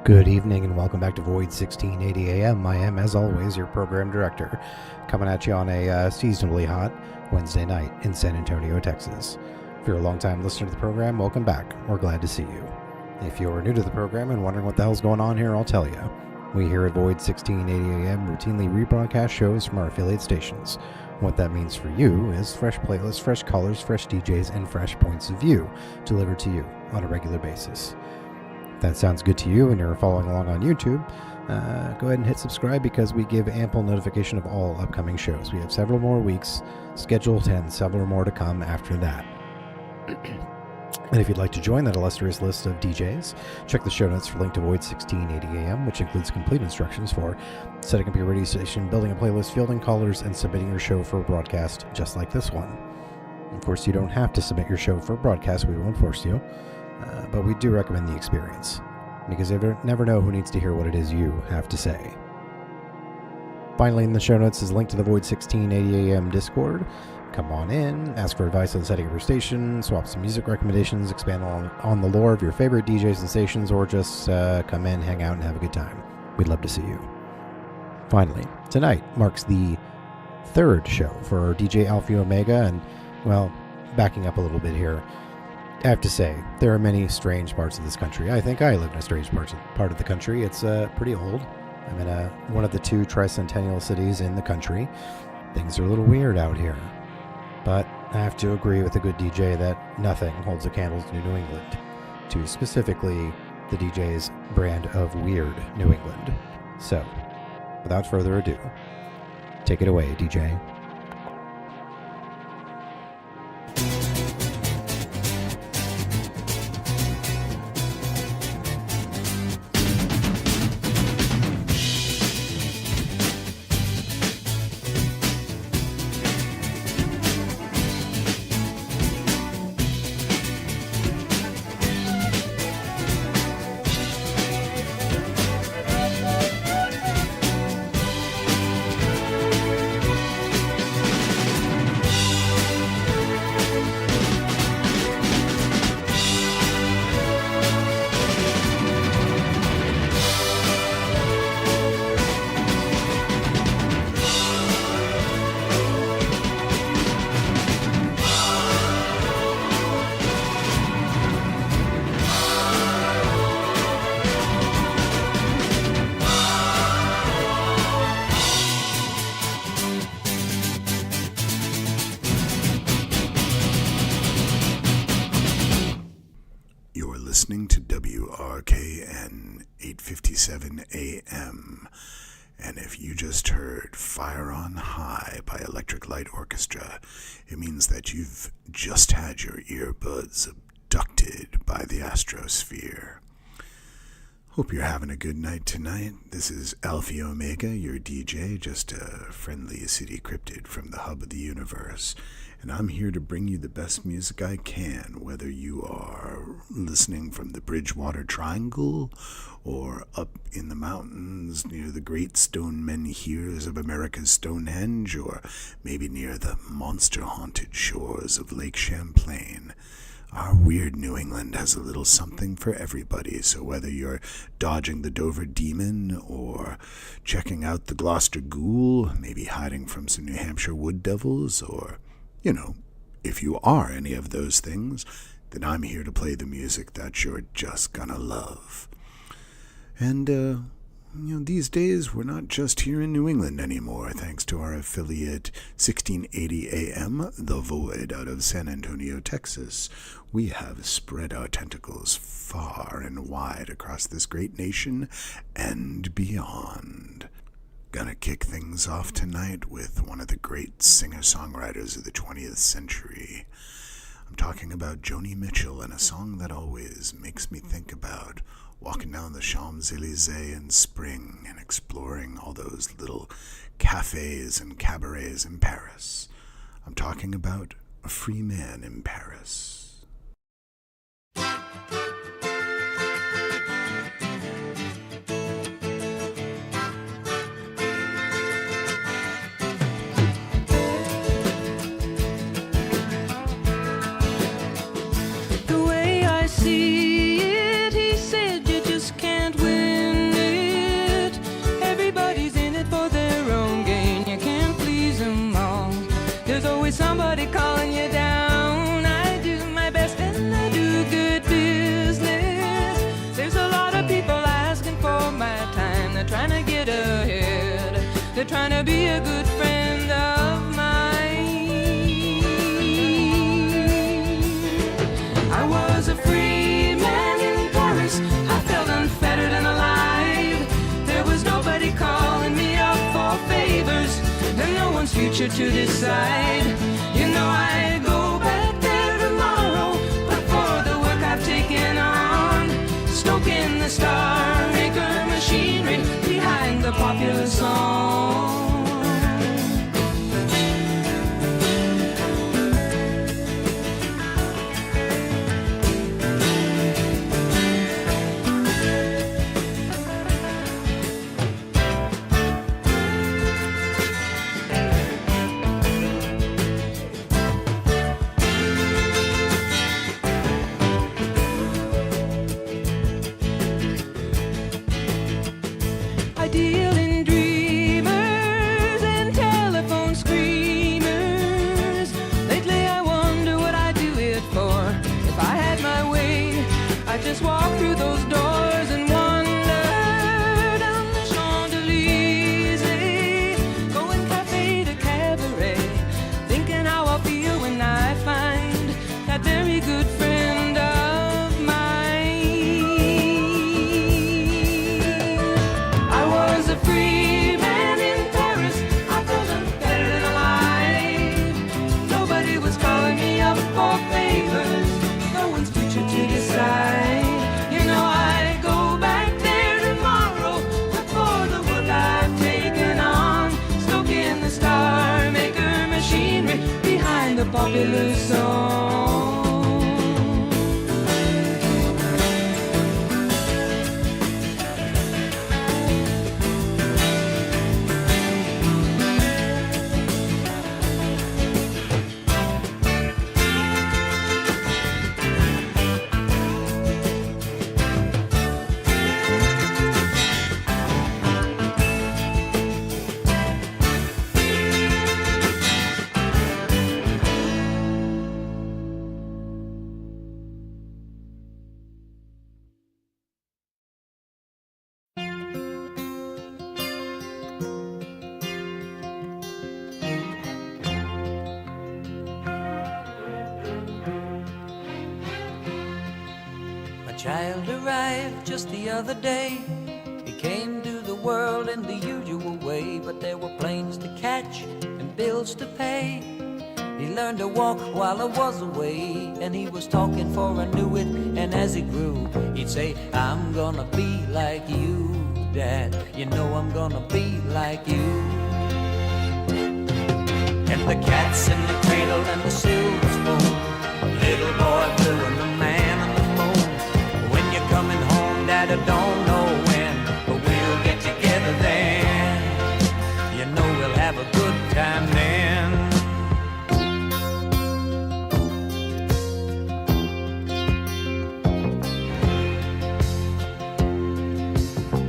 Good evening and welcome back to Void 1680 AM. I am, as always, your program director, coming at you on a seasonably hot Wednesday night in San Antonio, Texas. If you're a long-time listener to the program, welcome back. We're glad to see you. If you're new to the program and wondering what the hell's going on here, I'll tell you. We here at Void 1680 AM routinely rebroadcast shows from our affiliate stations. What that means for you is fresh playlists, fresh colors, fresh DJs, and fresh points of view delivered to you on a regular basis. If that sounds good to you and you're following along on YouTube, go ahead and hit subscribe because we give ample notification of all upcoming shows. We have several more weeks scheduled and several more to come after that. And if you'd like to join that illustrious list of DJs, check the show notes for link to Void 1680 AM, which includes complete instructions for setting up your radio station, building a playlist, fielding callers, and submitting your show for a broadcast just like this one. Of course, you don't have to submit your show for a broadcast. We won't force you. But we do recommend the experience, because you never know who needs to hear what it is you have to say. Finally, in the show notes is a link to the Void 1680 AM Discord. Come on in, ask for advice on setting up your station, swap some music recommendations, expand on the lore of your favorite DJs and stations, or just come in, hang out, and have a good time. We'd love to see you. Finally, tonight marks the third show for DJ Alfie Omega, and, well, backing up a little bit here, I have to say, there are many strange parts of this country. I think I live in a strange part of the country. It's pretty old. I'm in one of the two tricentennial cities in the country. Things are a little weird out here. But I have to agree with a good DJ that nothing holds a candle to New England, to specifically the DJ's brand of weird New England. So, without further ado, take it away, DJ. Listening to WRKN 857 AM, and if you just heard Fire on High by Electric Light Orchestra, it means that you've just had your earbuds abducted by the astrosphere. Hope you're having a good night tonight. This is Alfie Omega, your DJ, just a friendly city cryptid from the hub of the universe. And I'm here to bring you the best music I can, whether you are listening from the Bridgewater Triangle or up in the mountains near the great stone menhirs of America's Stonehenge, or maybe near the monster-haunted shores of Lake Champlain. Our weird New England has a little something for everybody, so whether you're dodging the Dover Demon or checking out the Gloucester Ghoul, maybe hiding from some New Hampshire Wood Devils, or, you know, if you are any of those things, then I'm here to play the music that you're just gonna love. And, these days we're not just here in New England anymore, thanks to our affiliate 1680 AM, The Void, out of San Antonio, Texas. We have spread our tentacles far and wide across this great nation and beyond. Gonna kick things off tonight with one of the great singer-songwriters of the 20th century. I'm talking about Joni Mitchell, and a song that always makes me think about walking down the Champs-Élysées in spring and exploring all those little cafes and cabarets in Paris. I'm talking about A Free Man in Paris. The way I see it, he said you just can't win. trying to be a good friend of mine. I was a free man in Paris. I felt unfettered and alive. There was nobody calling me up for favors, and no one's future to decide. You know I'd go back there tomorrow, but for the work I've taken on, stoking the Star Maker machinery behind the popular song. I deal in dreamers and telephone screamers. Lately I wonder what I'd do it for. If I had my way, I'd just walk through those doors and wander down the Champs-Élysées, going cafe to cabaret, thinking how I'll feel when I find that very good friend of mine. I was a free man in Paris. I felt unfettered and alive. Nobody was calling me up for favors. No one's future to decide. You know I'd go back there tomorrow, but for the work I've taken on, stoking the Star Maker machinery behind the popular song. Child arrived just the other day. He came to the world in the usual way, but there were planes to catch and bills to pay. He learned to walk while I was away, and he was talking for I knew it. And as he grew, he'd say, I'm gonna be like you, Dad. You know I'm gonna be like you. And the cat's in the cradle and the silver spoon, little boy blue and the man on the moon. When you're coming home, Dad, I don't know when, but we'll get together then. You know we'll have a good time then.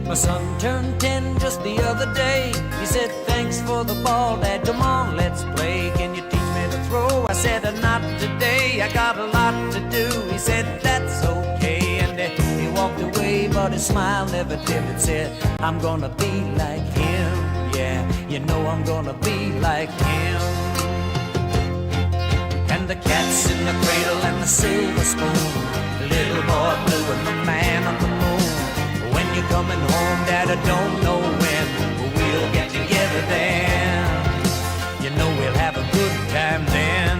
My son turned 10 just the other day. He said, thanks for the ball, Dad, come on, let's play. Can you teach me to throw? I said, not today, I got a lot to do. He said, that's okay, and he walked away, but his smile never dimmed. Said, I'm gonna be like him, yeah, you know I'm gonna be like him. And the cat's in the cradle and the silver spoon, the little boy blue and the man on the moon. When you're coming home, Dad, I don't know when, but we'll get together then. You know we'll have a good time then.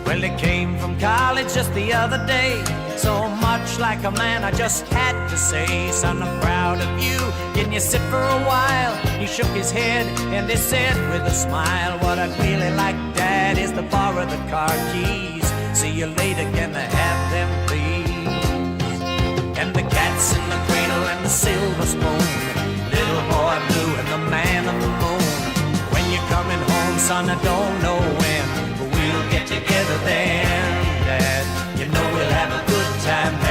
Well, he came from college just the other day. So much like a man, I just had to say, son, I'm proud of you. Can you sit for a while? He shook his head and he said with a smile, what I'd really like, Dad, is to borrow the car keys. See you later, can I have them, please? And the cat's in the cradle and the silver spoon, little boy blue and the man on the moon. When you're coming home, son, I don't know when, but we'll get together then, Dad. You know we'll have a good time then.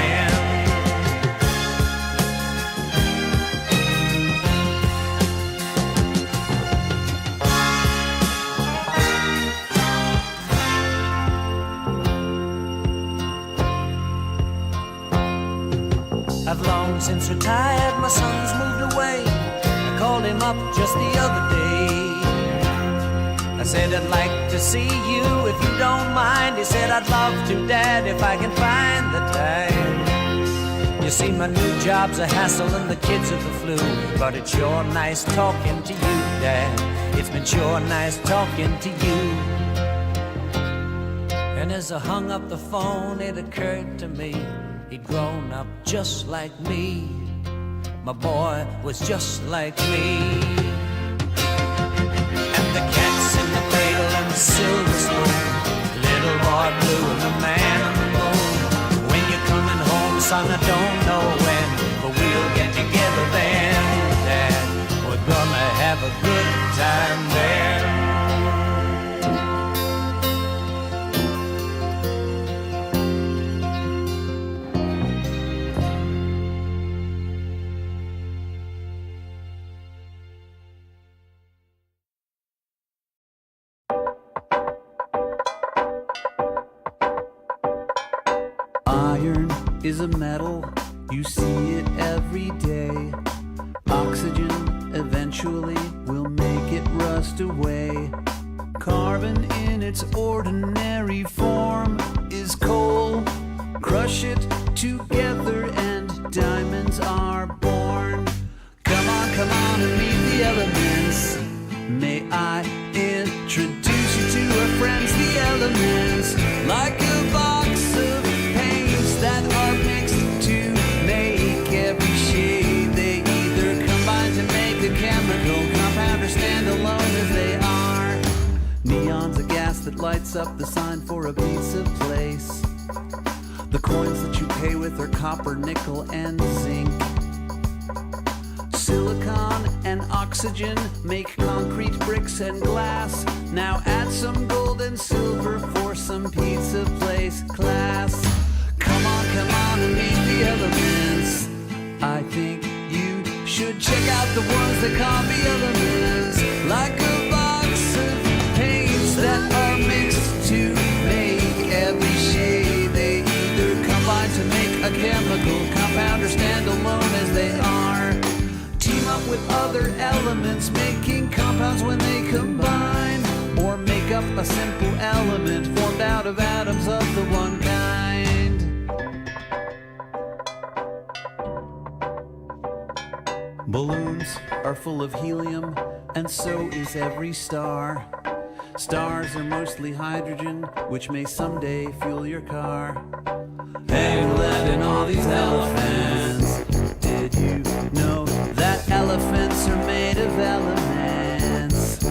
retired, my son's moved away. I called him up just the other day. I said, I'd like to see you if you don't mind. He said, I'd love to, Dad, if I can find the time. You see, my new job's a hassle and the kids are the flu, but it's sure nice talking to you, Dad. It's been sure nice talking to you. And as I hung up the phone, it occurred to me he'd grown up just like me. My boy was just like me. And the cat's in the cradle and the silver spoon, little boy blue and the man on the moon. When you're coming home, son, I don't know when, but we'll get together then, Dad. We're gonna have a good time there. Iron is a metal, you see it every day. Oxygen eventually will make it rust away. Carbon in its ordinary form is coal. Crush it together and diamonds are born. Come on and meet the elements. May I introduce you to our friends, the elements. Like a box of paints that are mixed to make every shade. They either combine to make a chemical compound or stand alone as they are. Neon's a gas that lights up the sign for a pizza place. The coins that you pay with are copper, nickel, and zinc. Silicon and oxygen make concrete, bricks, and glass. Now add some gold and silver for some pizza place class. Come on and meet the elements. I think you should check out the ones that call the elements. Like a box of paints that are mixed to make every shade. They either combine to make a chemical compound or stand alone as they are. Team up with other elements, making compounds when they combine, or make up a simple element formed out of atoms of the one kind. Balloons are full of helium, and so is every star. Stars are mostly hydrogen, which may someday fuel your car. Hey, landing all these elephants. Did you know that elephants are made of elements?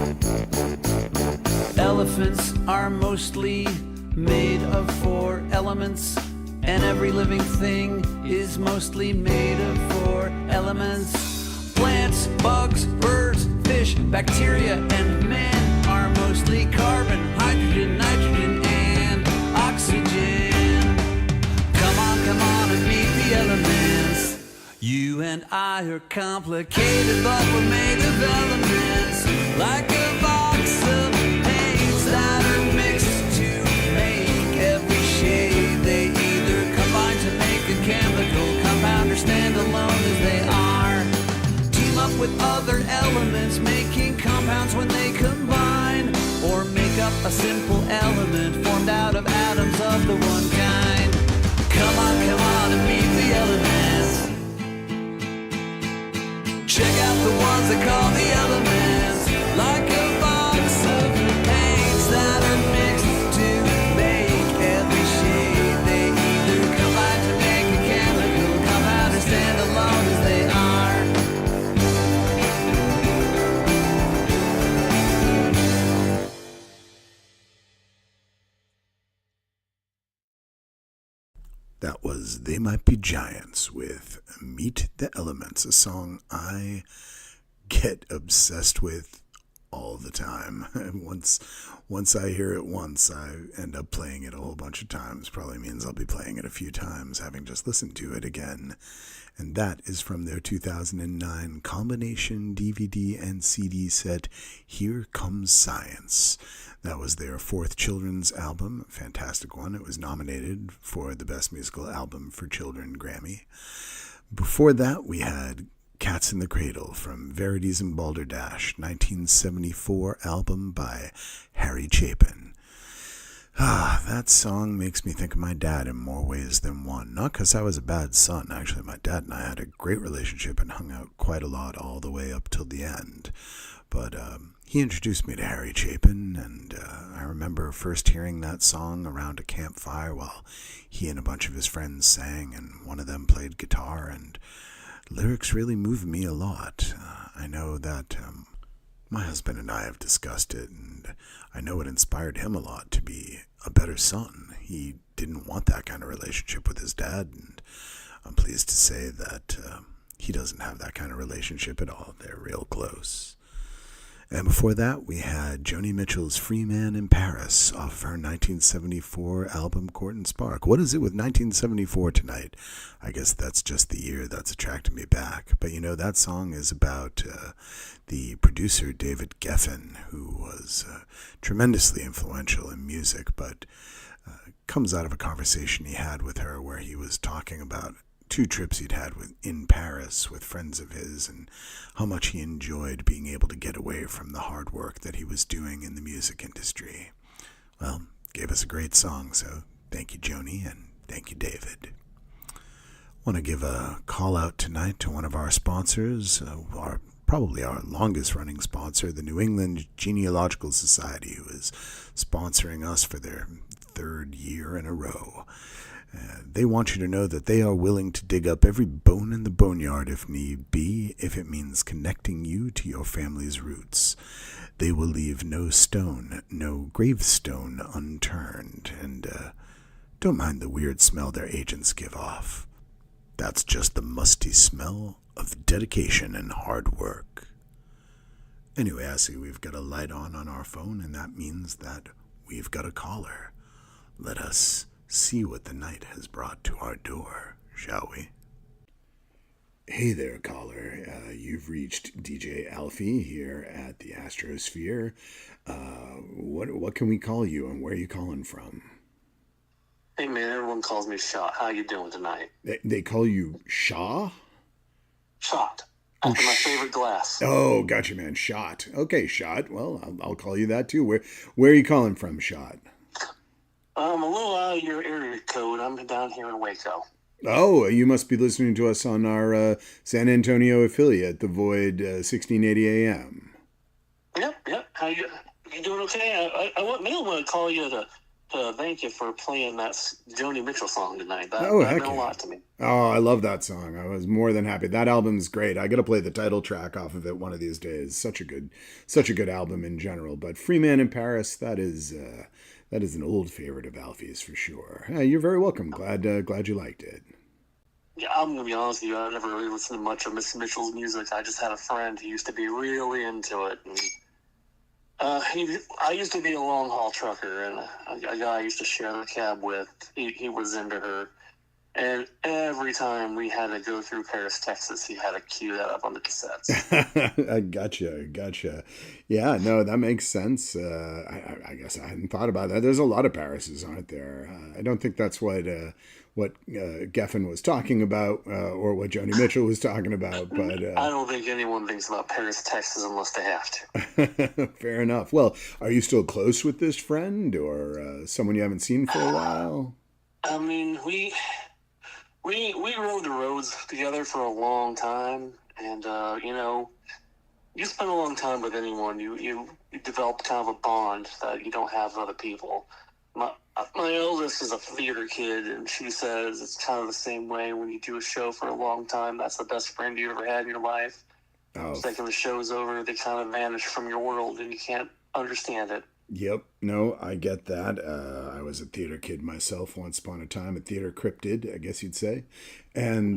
Elephants are mostly made of 4 elements, and every living thing is mostly made of 4 elements. Plants, bugs, birds, fish, bacteria, and men are mostly carbon, hydrogen, nitrogen, and oxygen. Come on and meet the elements. You and I are complicated, but we're made of elements. Like a box of paints that are mixed to make every shade. They either combine to make a chemical compound or stand alone as they are. Team up with other elements, making compounds when they combine, or make up a simple element formed out of atoms of the one kind. Come on and meet the elements. Check out the ones that call the elements. Like a box of paints that are mixed to make every shade. They either combine to make a chemical compound or stand alone as they are. That was They Might Be Giants with Meet the Elements, a song I get obsessed with all the time. Once I hear it once, I end up playing it a whole bunch of times. Probably means I'll be playing it a few times, having just listened to it again. And that is from their 2009 combination DVD and CD set, Here Comes Science. That was their 4th children's album, a fantastic one. It was nominated for the Best Musical Album for Children Grammy. Before that, we had Cats in the Cradle from Verities and Balderdash, 1974 album by Harry Chapin. That song makes me think of my dad in more ways than one. Not because I was a bad son. Actually, my dad and I had a great relationship and hung out quite a lot all the way up till the end. But he introduced me to Harry Chapin, and I remember first hearing that song around a campfire while he and a bunch of his friends sang, and one of them played guitar, and lyrics really moved me a lot. I know that my husband and I have discussed it, and I know it inspired him a lot to be a better son. He didn't want that kind of relationship with his dad, and I'm pleased to say that he doesn't have that kind of relationship at all. They're real close. And before that, we had Joni Mitchell's Free Man in Paris off of her 1974 album Court and Spark. What is it with 1974 tonight? I guess that's just the year that's attracted me back. But you know, that song is about the producer David Geffen, who was tremendously influential in music, but comes out of a conversation he had with her where he was talking about 2 trips he'd had in Paris with friends of his and how much he enjoyed being able to get away from the hard work that he was doing in the music industry. Well, gave us a great song, so thank you, Joni, and thank you, David. Want to give a call out tonight to one of our sponsors, probably our longest running sponsor, the New England Genealogical Society, who is sponsoring us for their 3rd year in a row. They want you to know that they are willing to dig up every bone in the boneyard if need be, if it means connecting you to your family's roots. They will leave no stone, no gravestone unturned, and don't mind the weird smell their agents give off. That's just the musty smell of dedication and hard work. Anyway, I see we've got a light on our phone, and that means that we've got a caller. Let us see what the night has brought to our door, shall we? Hey there, caller. You've reached DJ Alfie here at the Astrosphere. What can we call you, and where are you calling from? Hey man, everyone calls me Shot. How you doing tonight? They call you Shaw? Shot. After my favorite glass. Oh, gotcha, man. Shot. Okay, Shot. Well, I'll call you that too. Where are you calling from, Shot? I'm a little out of your area code. I'm down here in Waco. Oh, you must be listening to us on our San Antonio affiliate, The Void 1680 AM. Yep. How you doing okay? I want to call you to thank you for playing that Joni Mitchell song tonight. That meant a lot to me. Oh, I love that song. I was more than happy. That album's great. I got to play the title track off of it one of these days. Such a good album in general. But Free Man in Paris, that is an old favorite of Alfie's for sure. You're very welcome. Glad you liked it. Yeah, I'm gonna be honest with you. I never really listened to much of Miss Mitchell's music. I just had a friend who used to be really into it. And, I used to be a long haul trucker, and a guy I used to share the cab with. He was into her, and every time we had to go through Paris, Texas, he had to cue that up on the cassettes. I gotcha. Yeah, no, that makes sense. I guess I hadn't thought about that. There's a lot of Parises, aren't there? I don't think that's what Geffen was talking about, or what Joni Mitchell was talking about. But I don't think anyone thinks about Paris, Texas, unless they have to. Fair enough. Well, are you still close with this friend, or someone you haven't seen for a while? I mean, we rode the roads together for a long time, and you spend a long time with anyone, you develop kind of a bond that you don't have with other people. My oldest is a theater kid, and she says it's kind of the same way when you do a show for a long time. That's the best friend you ever had in your life. Oh. It's like when the show's over, they kind of vanish from your world, and you can't understand it. Yep. No, I get that. I was a theater kid myself once upon a time, a theater cryptid, I guess you'd say. And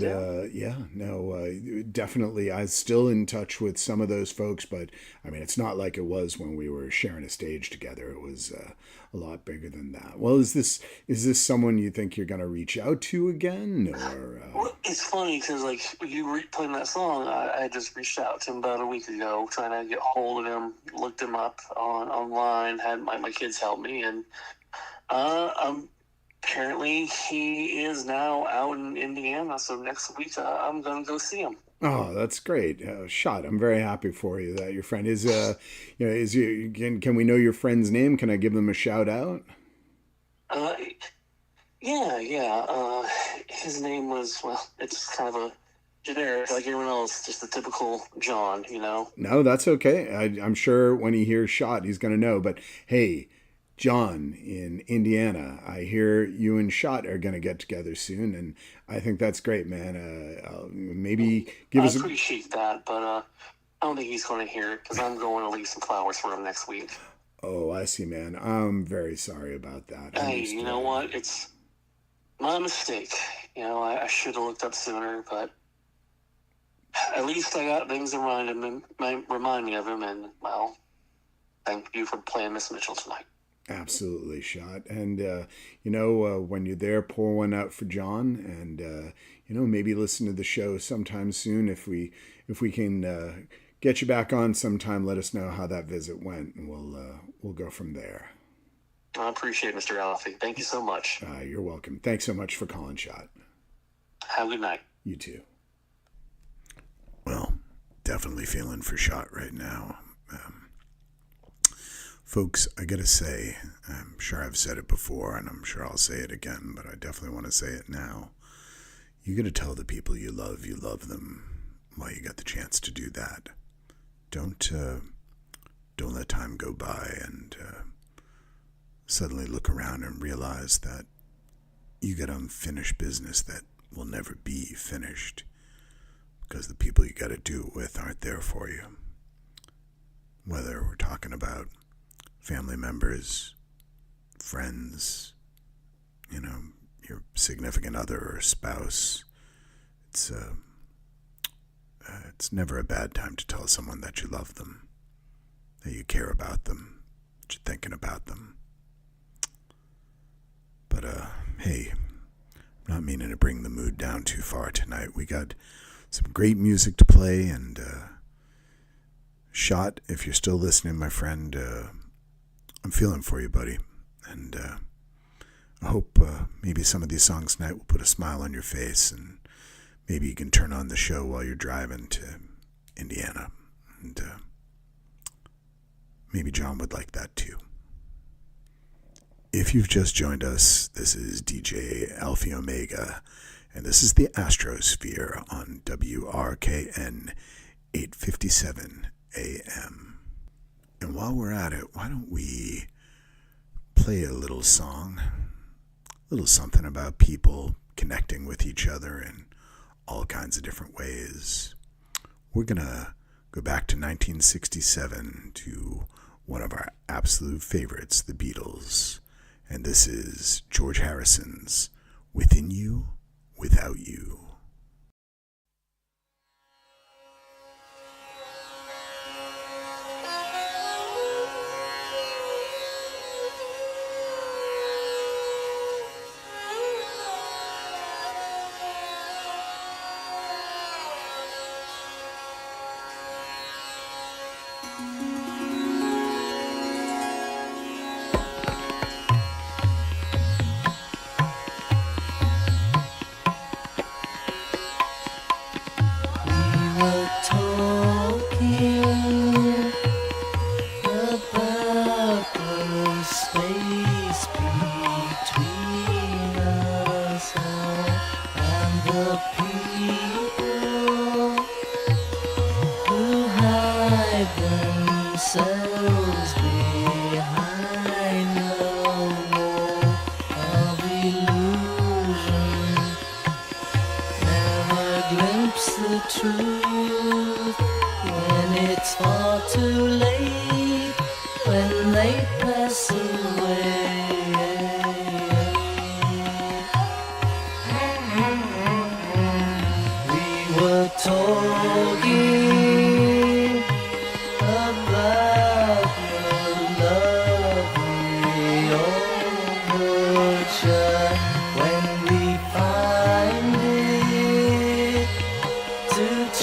definitely I'm still in touch with some of those folks, but I mean, it's not like it was when we were sharing a stage together. It was a lot bigger than that. Well, is this someone you think you're going to reach out to again? Or Well, it's funny because like you playing that song, I just reached out to him about a week ago, trying to get hold of him, looked him up online, had my kids help me, and apparently he is now out in Indiana. So next week I'm gonna go see him. Oh, that's great. Shot. I'm very happy for you that your friend is, is you, can we know your friend's name? Can I give them a shout out? Yeah. His name was, well, it's kind of a generic, like everyone else, just a typical John, you know? No, that's okay. I'm sure when he hears Shot, he's going to know. But hey, John in Indiana, I hear you and Shot are going to get together soon, and I think that's great, man. Maybe give us. I appreciate that, but I don't think he's going to hear it because I'm going to leave some flowers for him next week. Oh, I see, man. I'm very sorry about that. Hey, you know what? It's my mistake. You know, I should have looked up sooner, but at least I got things to remind me of him, and, well, thank you for playing Miss Mitchell tonight. Absolutely, Shot. And, when you're there, pour one out for John, and, maybe listen to the show sometime soon. If we can get you back on sometime, let us know how that visit went, and we'll go from there. I appreciate it, Mr. Alfie. Thank you so much. You're welcome. Thanks so much for calling, Shot. Have a good night. You too. Well, definitely feeling for Shot right now. Folks, I gotta say, I'm sure I've said it before, and I'm sure I'll say it again, but I definitely want to say it now. You gotta tell the people you love them while you got the chance to do that. Don't let time go by and suddenly look around and realize that you got unfinished business that will never be finished because the people you got to do it with aren't there for you. Whether we're talking about family members, friends, your significant other or spouse, it's never a bad time to tell someone that you love them, that you care about them, that you're thinking about them. But, hey, I'm not meaning to bring the mood down too far tonight. We got some great music to play, and Shot, if you're still listening, my friend, I'm feeling for you, buddy. And I hope maybe some of these songs tonight will put a smile on your face, and maybe you can turn on the show while you're driving to Indiana. And maybe John would like that too. If you've just joined us, this is DJ Alfie Omega, and this is the Astrosphere on WRKN 857 AM. And while we're at it, why don't we play a little song, a little something about people connecting with each other in all kinds of different ways. We're going to go back to 1967 to one of our absolute favorites, the Beatles. And this is George Harrison's Within You, Without You.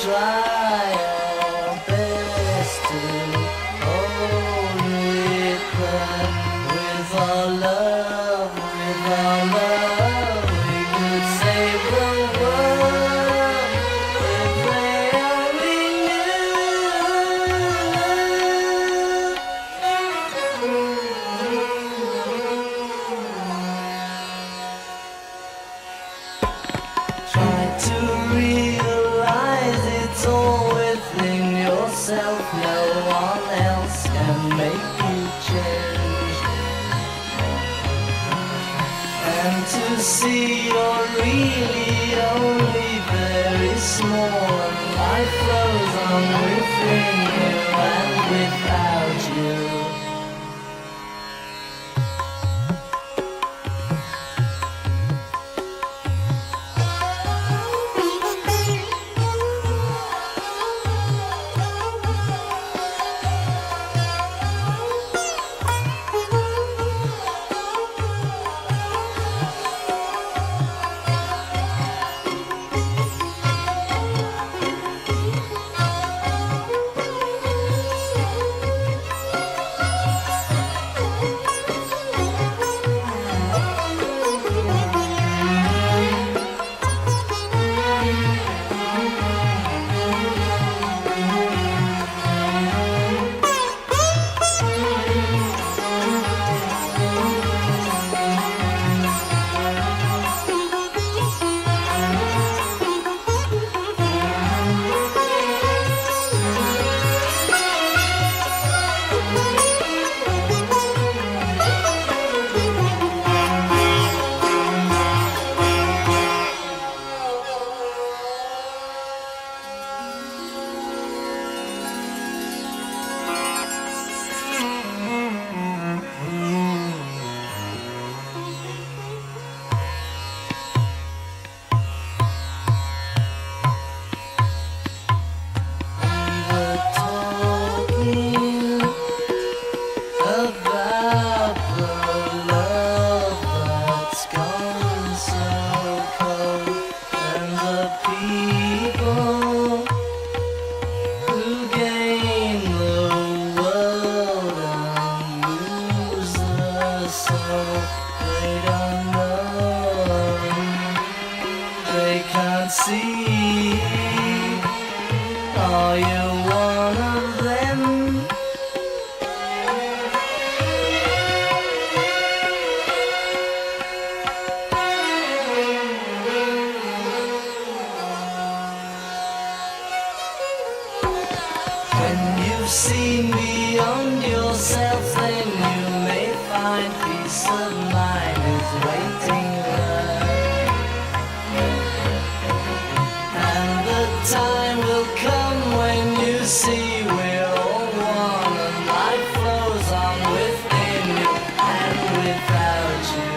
Try our best to hold it back. to see you're really only very small, and life flows on within you and without you. Are you one of them? When you've seen beyond yourself, then you may find peace of mind is waiting there. And the time will come when you see we're all one, and life flows on within you and without you.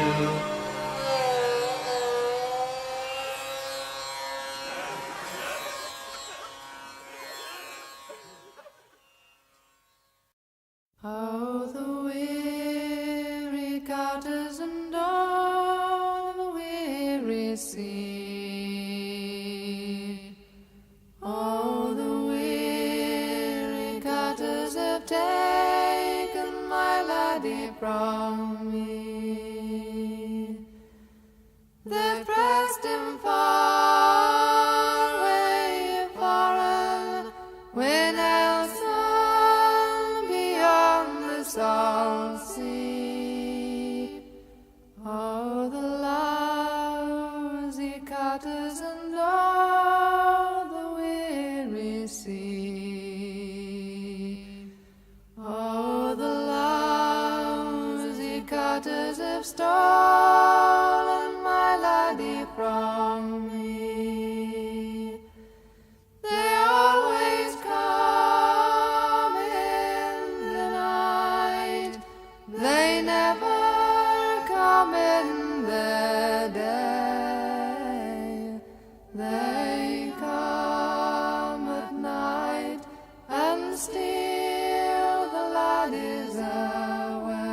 Oh, the weary cutters and all the weary sea. Oh, the weary cutters have taken my laddie from me. They've pressed him far away, foreign, when else beyond the salt sea. Oh, the lousy cutters and all the weary sea. Oh, the lousy cutters have stolen my laddie from me. They always come in the night, they never come in the day. They come at night and steal the laddies away.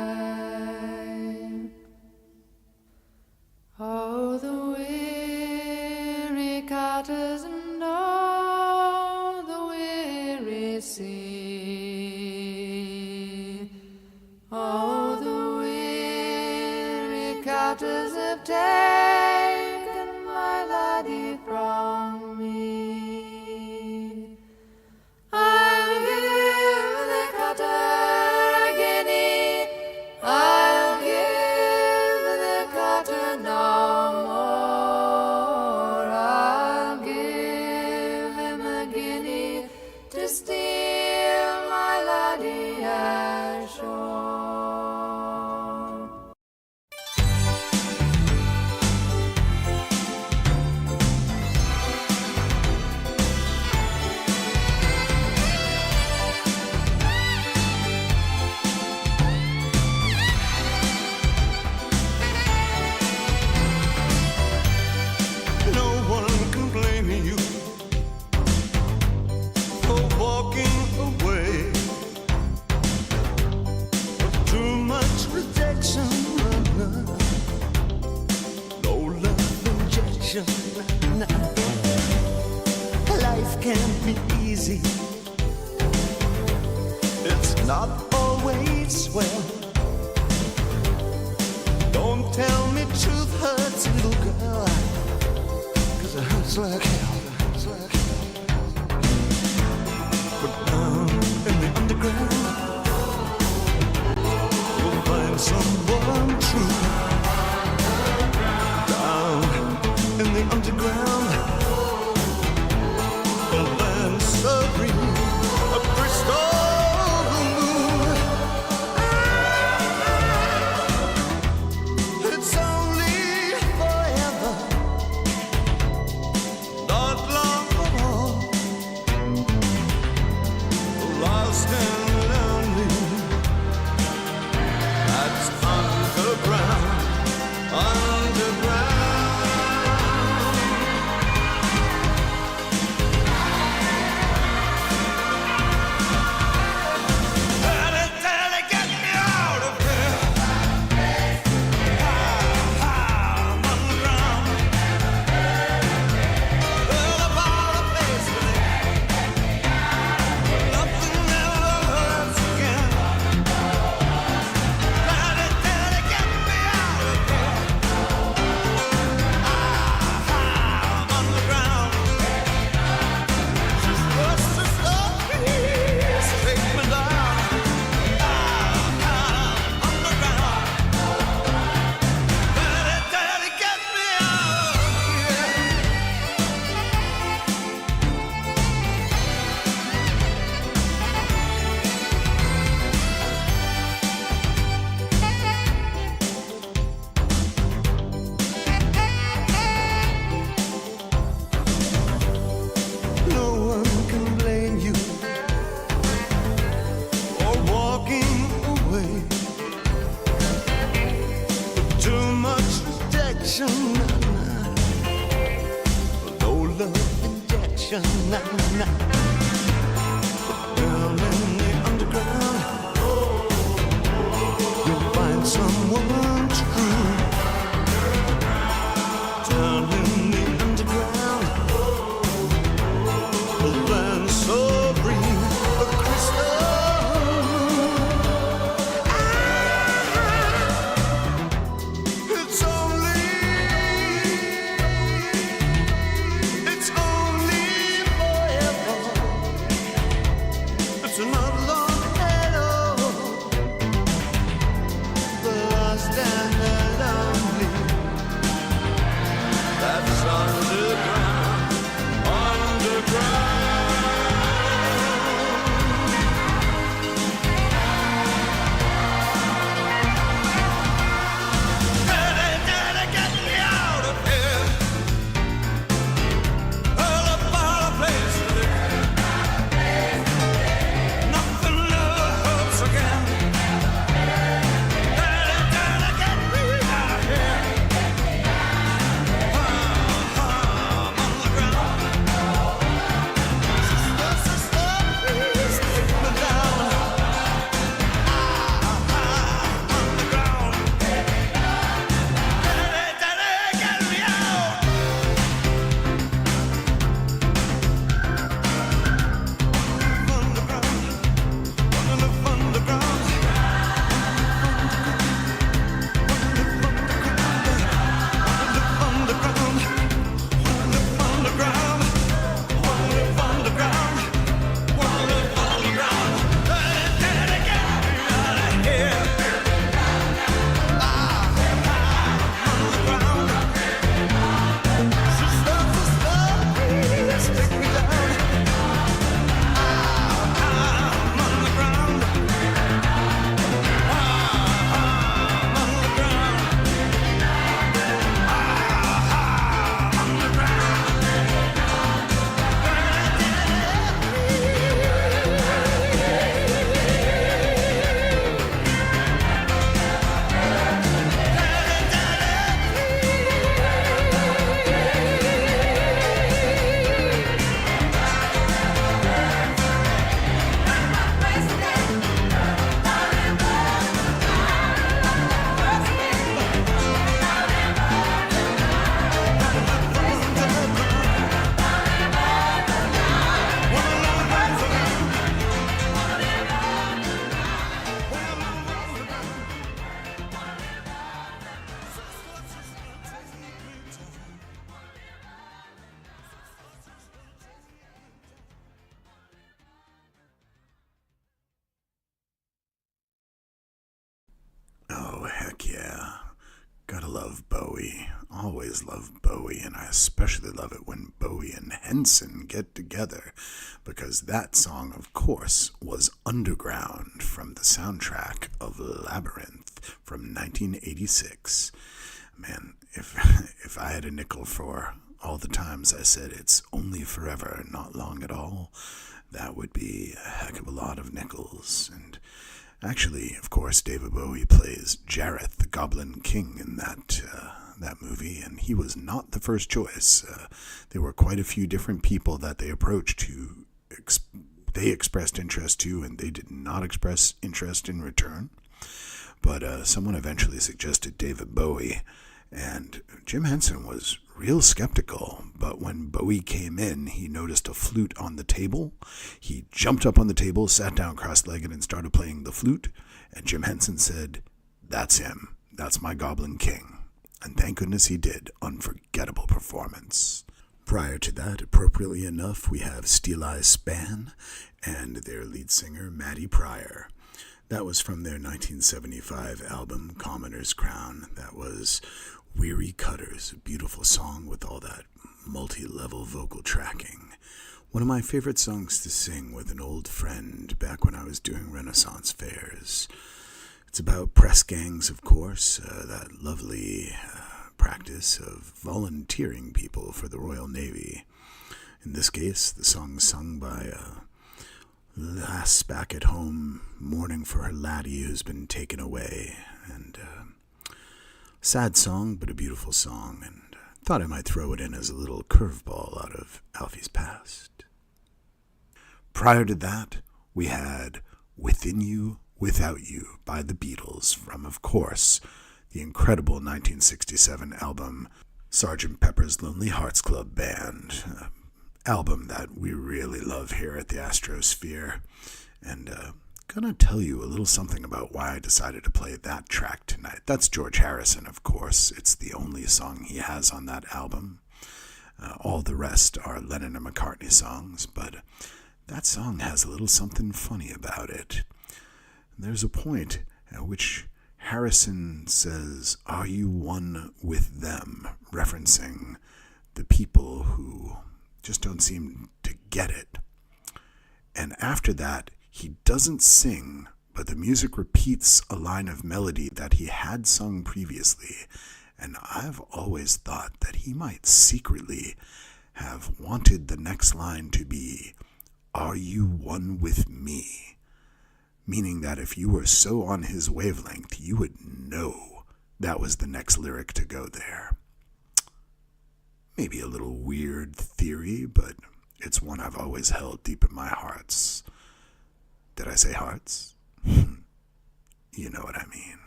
Oh, the weary cutters and all the weary sea. Oh, the weary cutters have taken my laddie from me. I'll give the cutter a guinea, I'll give the cutter no more. I'll give him a guinea to steal my laddie ashore. protection. Life can't be easy. It's not always swell. Don't tell me truth hurts, little girl, 'cause it hurts like hell. But down in the underground, you'll find someone true. Down in the underground, a land serene, a crystal moon. It's only forever, not long at all. Lost and lonely, that's underground, underground. Daddy, get me out of here. I'm underground. Well, about a place where nothing ever hurts again. Daddy, get me out of here. I'm underground. She's supposed to stop me, take me down. I'm underground. Daddy, get me out of here. No one can blame you for walking away. Too much rejection, no love injection. Down in the underground, you'll find someone true. Down in the underground, a land so green, a crystal moon. It's only forever, Gotta love Bowie. Always love Bowie, and I especially love it when Bowie and Henson get together, because that song, of course, was Underground from the soundtrack of Labyrinth from 1986. Man, if I had a nickel for all the times I said it's only forever, not long at all, that would be a heck of a lot of nickels. And actually, of course, David Bowie plays Jareth, the Goblin King, in that movie, and he was not the first choice. There were quite a few different people that they approached who they expressed interest to, and they did not express interest in return. But someone eventually suggested David Bowie, and Jim Henson was real skeptical. But when Bowie came in, he noticed a flute on the table. He jumped up on the table, sat down cross-legged, and started playing the flute. And Jim Henson said, "That's him. That's my Goblin King." And thank goodness he did. Unforgettable performance. Prior to that, appropriately enough, we have Steel Eye Span and their lead singer, Matty Pryor. That was from their 1975 album, Commoner's Crown. That was Weary Cutters, a beautiful song with all that multi-level vocal tracking. One of my favorite songs to sing with an old friend back when I was doing Renaissance fairs. It's about press gangs, of course, that lovely practice of volunteering people for the Royal Navy. In this case, the song sung by a lass back at home mourning for her laddie who's been taken away. And sad song, but a beautiful song, and thought I might throw it in as a little curveball out of Alfie's past. Prior to that, we had Within You, Without You by the Beatles from, of course, the incredible 1967 album Sgt. Pepper's Lonely Hearts Club Band, album that we really love here at the Astrosphere. And gonna tell you a little something about why I decided to play that track tonight. That's George Harrison, of course. It's the only song he has on that album. All the rest are Lennon and McCartney songs, but that song has a little something funny about it. There's a point at which Harrison says, "Are you one with them?" referencing the people who just don't seem to get it. And after that, he doesn't sing, but the music repeats a line of melody that he had sung previously. And I've always thought that he might secretly have wanted the next line to be, "Are you one with me?" Meaning that if you were so on his wavelength, you would know that was the next lyric to go there. Maybe a little weird theory, but it's one I've always held deep in my hearts. Did I say hearts? You know what I mean.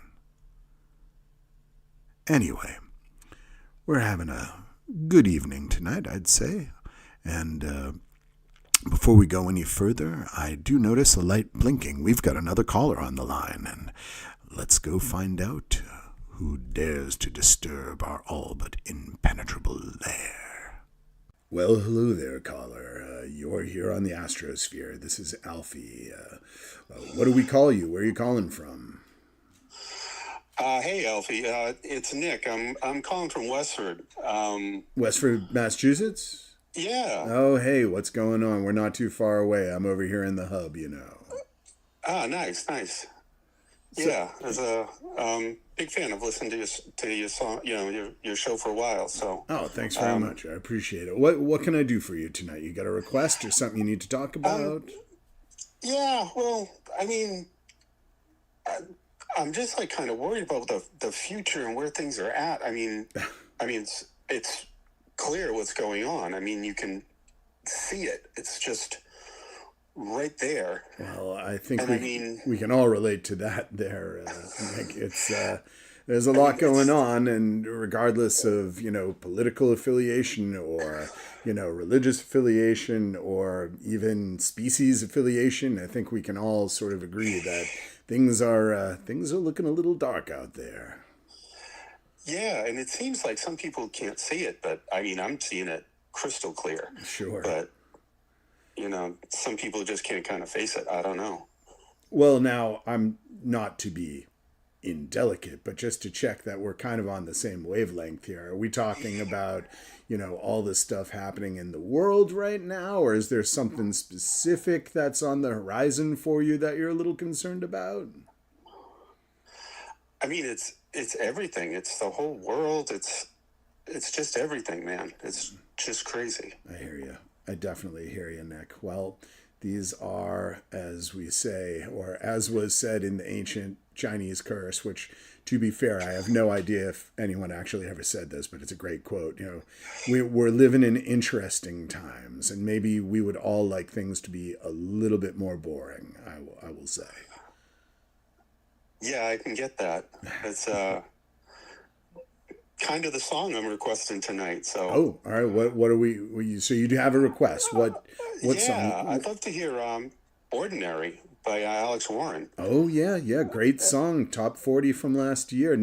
Anyway, we're having a good evening tonight, I'd say. And before we go any further, I do notice a light blinking. We've got another caller on the line, and let's go find out who dares to disturb our all but impenetrable lair. Well, hello there, caller. You're here on the Astrosphere. This is Alfie. What do we call you? Where are you calling from? Hey, Alfie. It's Nick. I'm calling from Westford. Westford, Massachusetts? Yeah. Oh, hey, what's going on? We're not too far away. I'm over here in the hub, you know. Ah, nice. Yeah, as a big fan of listening to your song, your show for a while. So. Oh, thanks very much. I appreciate it. What can I do for you tonight? You got a request or something you need to talk about? Yeah. Well, I mean, I'm just like kind of worried about the future and where things are at. I mean, it's clear what's going on. I mean, you can see it. It's just right there. Well, I think we can all relate to that there. Nick. It's there's a lot going on, and regardless of, political affiliation or, religious affiliation or even species affiliation, I think we can all sort of agree that things are looking a little dark out there. Yeah, and it seems like some people can't see it, but I mean, I'm seeing it crystal clear. Sure. But, some people just can't kind of face it. I don't know. Well, now, I'm not to be indelicate, but just to check that we're kind of on the same wavelength here. Are we talking about, all this stuff happening in the world right now, or is there something specific that's on the horizon for you that you're a little concerned about? I mean, it's everything. It's the whole world. It's just everything, man. It's just crazy. I hear you. I definitely hear you, Nick. Well, these are, as we say, or as was said in the ancient Chinese curse, which, to be fair, I have no idea if anyone actually ever said this, but it's a great quote. We're living in interesting times, and maybe we would all like things to be a little bit more boring, I will say. Yeah, I can get that. It's kind of the song I'm requesting tonight. So. Oh, all right. What are we? So you do have a request? What yeah, song? I'd love to hear "Ordinary" by Alex Warren. Oh yeah, great song, top 40 from last year.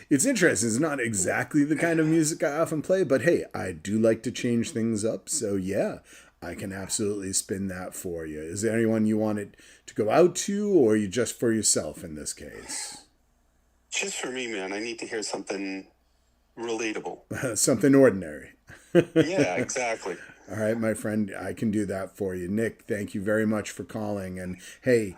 It's interesting. It's not exactly the kind of music I often play, but hey, I do like to change things up. So yeah, I can absolutely spin that for you. Is there anyone you want it to go out to, or are you just for yourself in this case? Just for me, man. I need to hear something relatable. Something ordinary. Yeah, exactly. All right, my friend, I can do that for you. Nick, thank you very much for calling. And hey,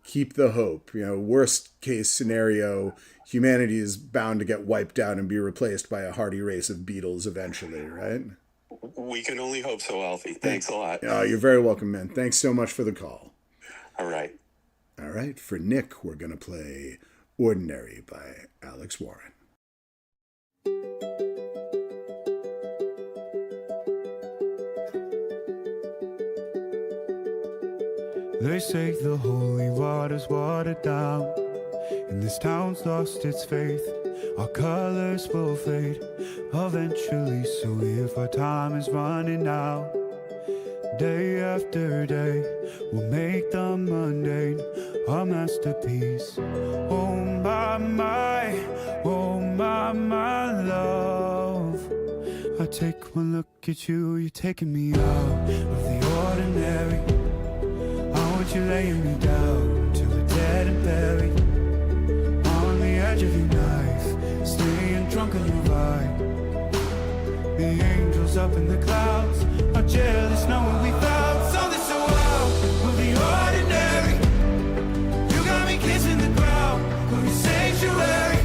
keep the hope. Worst case scenario, humanity is bound to get wiped out and be replaced by a hardy race of beetles eventually, right? We can only hope so, Alfie. Thanks a lot. Oh, you're very welcome, man. Thanks so much for the call. All right. All right, for Nick, we're going to play Ordinary by Alex Warren. They say the holy water's watered down, and this town's lost its faith. Our colors will fade eventually, so if our time is running out, day after day, we'll make the mundane our masterpiece. Oh my, love. I take one look at you, you're taking me out of the ordinary. You laying me down till we're dead and buried on the edge of your knife, staying drunk on your vibe. The angels up in the clouds are jealous knowing we found something so wild of the ordinary. You got me kissing the ground of your sanctuary.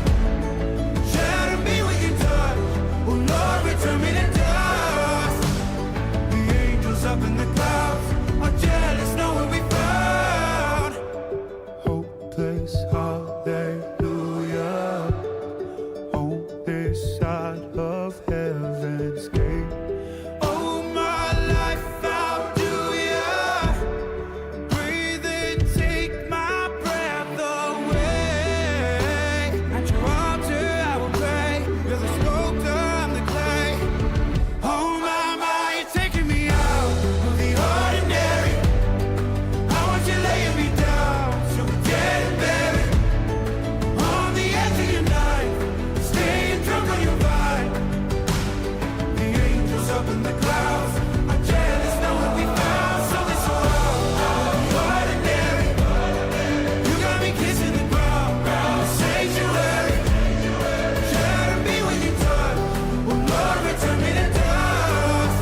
Shatter me with your touch, oh Lord, return me to dust. The angels up in the clouds are jealous knowing we hallelujah, on this side of heaven's gate. Oh, my life, how do ya breathe and take my breath away? At your altar I will pray, you're the sculptor, I'm the clay. Oh my, you're taking me out of the ordinary. I want you laying me down, so we're dead and buried. On the edge of your knife, staying drunk on your vine. The angels up in the clouds are jealous knowing we found something so ordinary. You got me kissing the ground, the sanctuary. Shatter me when you touch, oh Lord, return me to dust.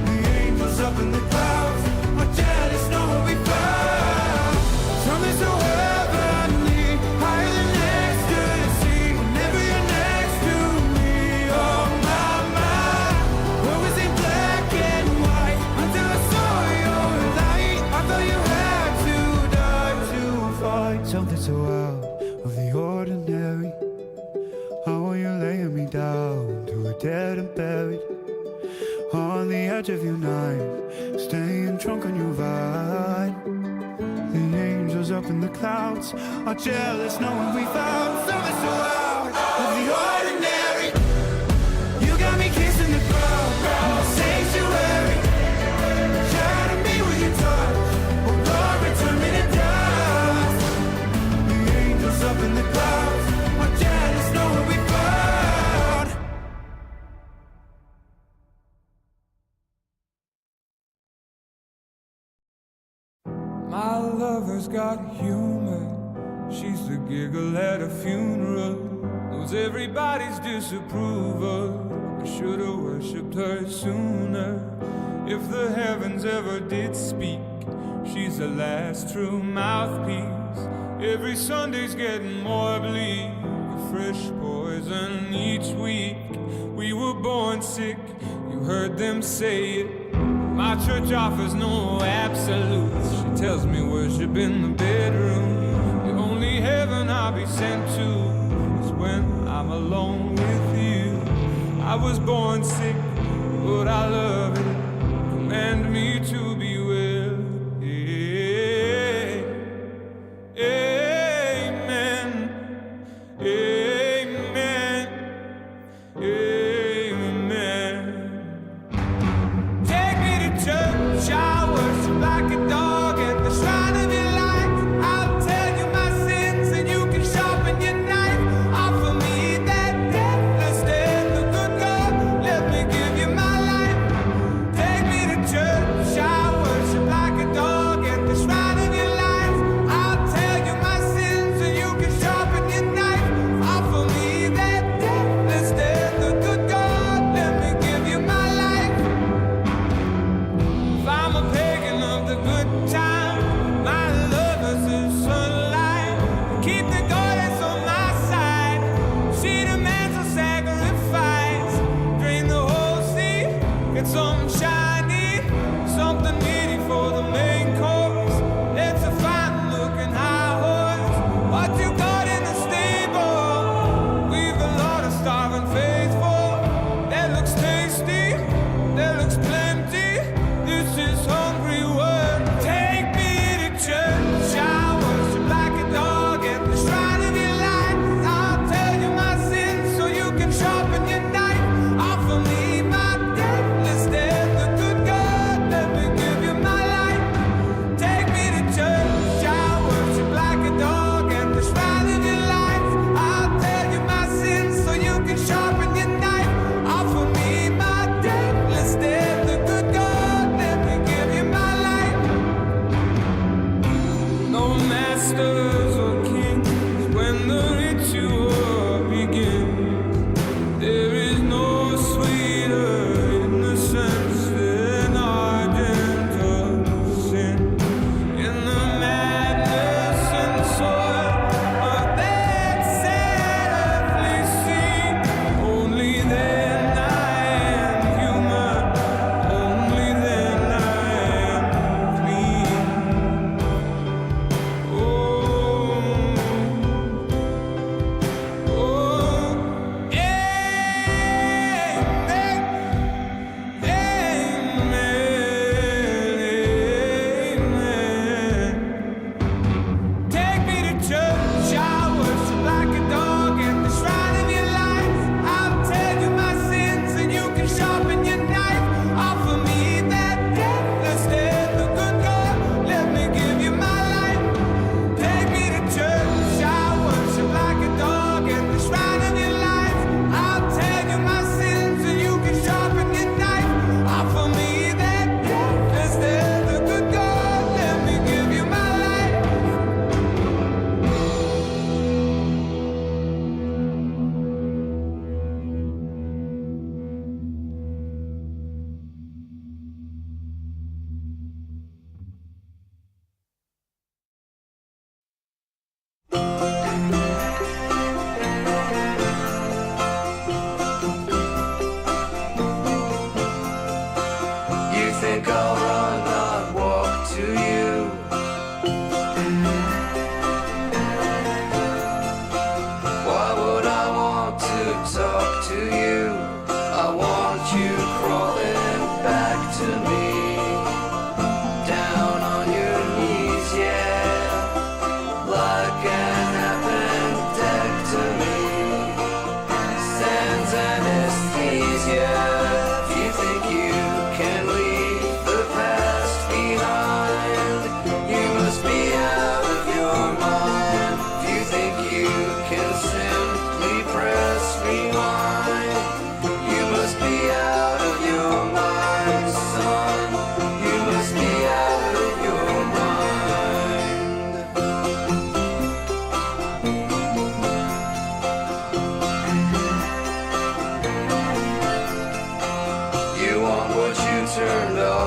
The angels up in the clouds are jealous knowing we found something so heavenly, higher than ecstasy. Whenever you're next to me, oh my, what was in black and white until I saw your light? I thought you had to die to fight something so out of the ordinary. How are you laying me down to a dead and buried on the edge of your knife, staying drunk on your vine. The angels up in the clouds are jealous knowing we found something so out of the ordinary. You got me kissing the ground, the sanctuary. Shatter me with your touch, oh Lord, return me to dust. The angels up in the clouds are jealous knowing we found. My lover's got humor. She's the giggle at a funeral, knows everybody's disapproval. I should've worshipped her sooner. If the heavens ever did speak, she's the last true mouthpiece. Every Sunday's getting more bleak, a fresh poison each week. We were born sick, you heard them say it. My church offers no absolutes. She tells me worship in the bedroom. The only heaven I'll be sent to is when I'm alone with you. I was born sick, but I love it. Command me to be well. Amen. Amen. Amen. Take me to church, I worship like a dog at the shrine of your light. I'll tell you my sins and you can sharpen your knife. Offer me that deathless death, the good God, let me give you my life. Take me to church, I worship like a dog at the shrine of your life. I'll tell you my sins and you can sharpen your knife. Offer me that deathless death, the good God, let me give you my life. If I'm a pagan of the good time, my lover's the sunlight. Keep the goddess on my side. She demands a sacrifice. Drain the whole sea, get something shiny, something meaty for the main course. Let's a fine looking high horse. What you got in the stable? We've a lot of starving faithful. That looks tasty, that looks plenty. This is hungry work. Take me to church, I worship like a dog at the shrine of your light. I'll tell you my sins so you can sharpen your knife. Offer me my deathless death, the good God, let me give you my life. Take me to church, I worship like a dog at the shrine of your light. I'll tell you my sins so you can sharpen your knife. Offer me my deathless death, the good God, let me give you my life. No masters or kings when the ritual begins. There is no sweeter innocence than our gentle sin. In the madness and soil of that sad earthly scene, only then I am human, only then I am clean. Oh,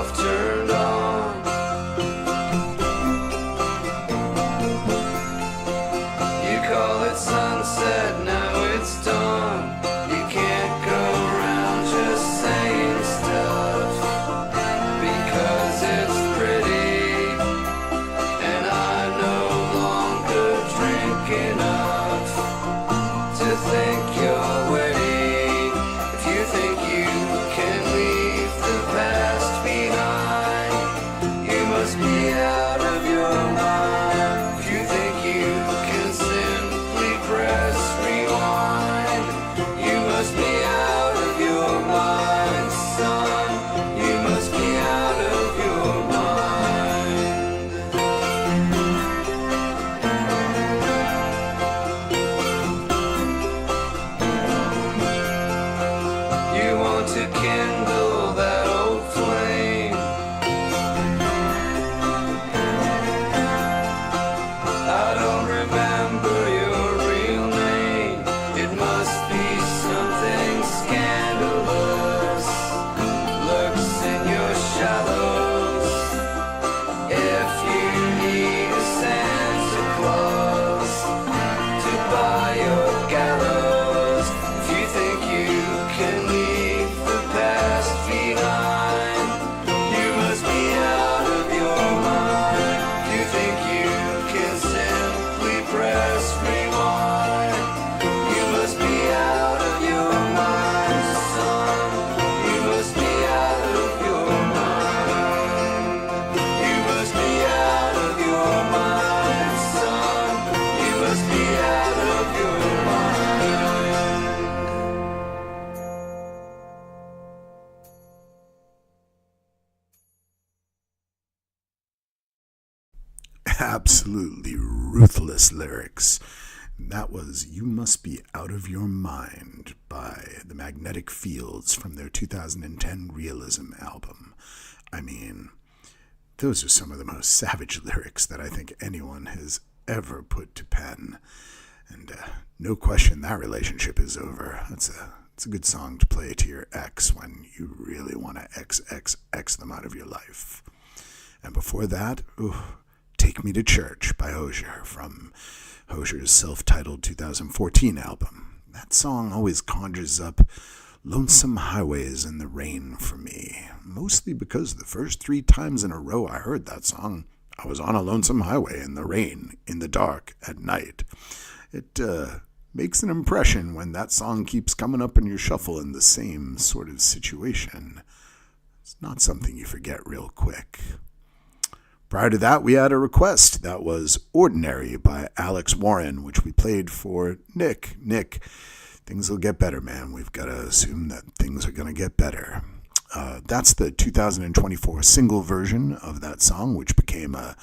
yourself turned on. You call it sunset, now it's dawn. You can't go around just saying stuff because it's pretty, and I no longer drink enough to think you're witty. If you think you can leave the past behind, you must be out of your mind. If you think you can simply press rewind, you must be out of your mind, son. You must be out of your mind. You want to kindle that old flame. I don't remember your real name. It must be something scandalous. Lurks in your shallows. If you need a Santa Claus to buy your gallows, if you think you can leave the past behind, you must be out of your mind. If you think you can simply press rewind, you must be out of your mind, son. You must be out of your mind. You must be out of your mind, son. You must be out of your mind. Absolutely ruthless lyrics. That was You Must Be Out of Your Mind by the Magnetic Fields from their 2010 Realism album. I mean, those are some of the most savage lyrics that I think anyone has ever put to pen. And no question that relationship is over. It's a good song to play to your ex when you really want to X them out of your life. And before that, Take Me to Church by Hozier from Hozier's self-titled 2014 album. That song always conjures up lonesome highways in the rain for me, mostly because the first 3 times in a row I heard that song, I was on a lonesome highway in the rain, in the dark, at night. It makes an impression when that song keeps coming up in your shuffle in the same sort of situation. It's not something you forget real quick. Prior to that, we had a request. That was Ordinary by Alex Warren, which we played for Nick. Nick, things will get better, man. We've got to assume that things are going to get better. That's the 2024 single version of that song, which became a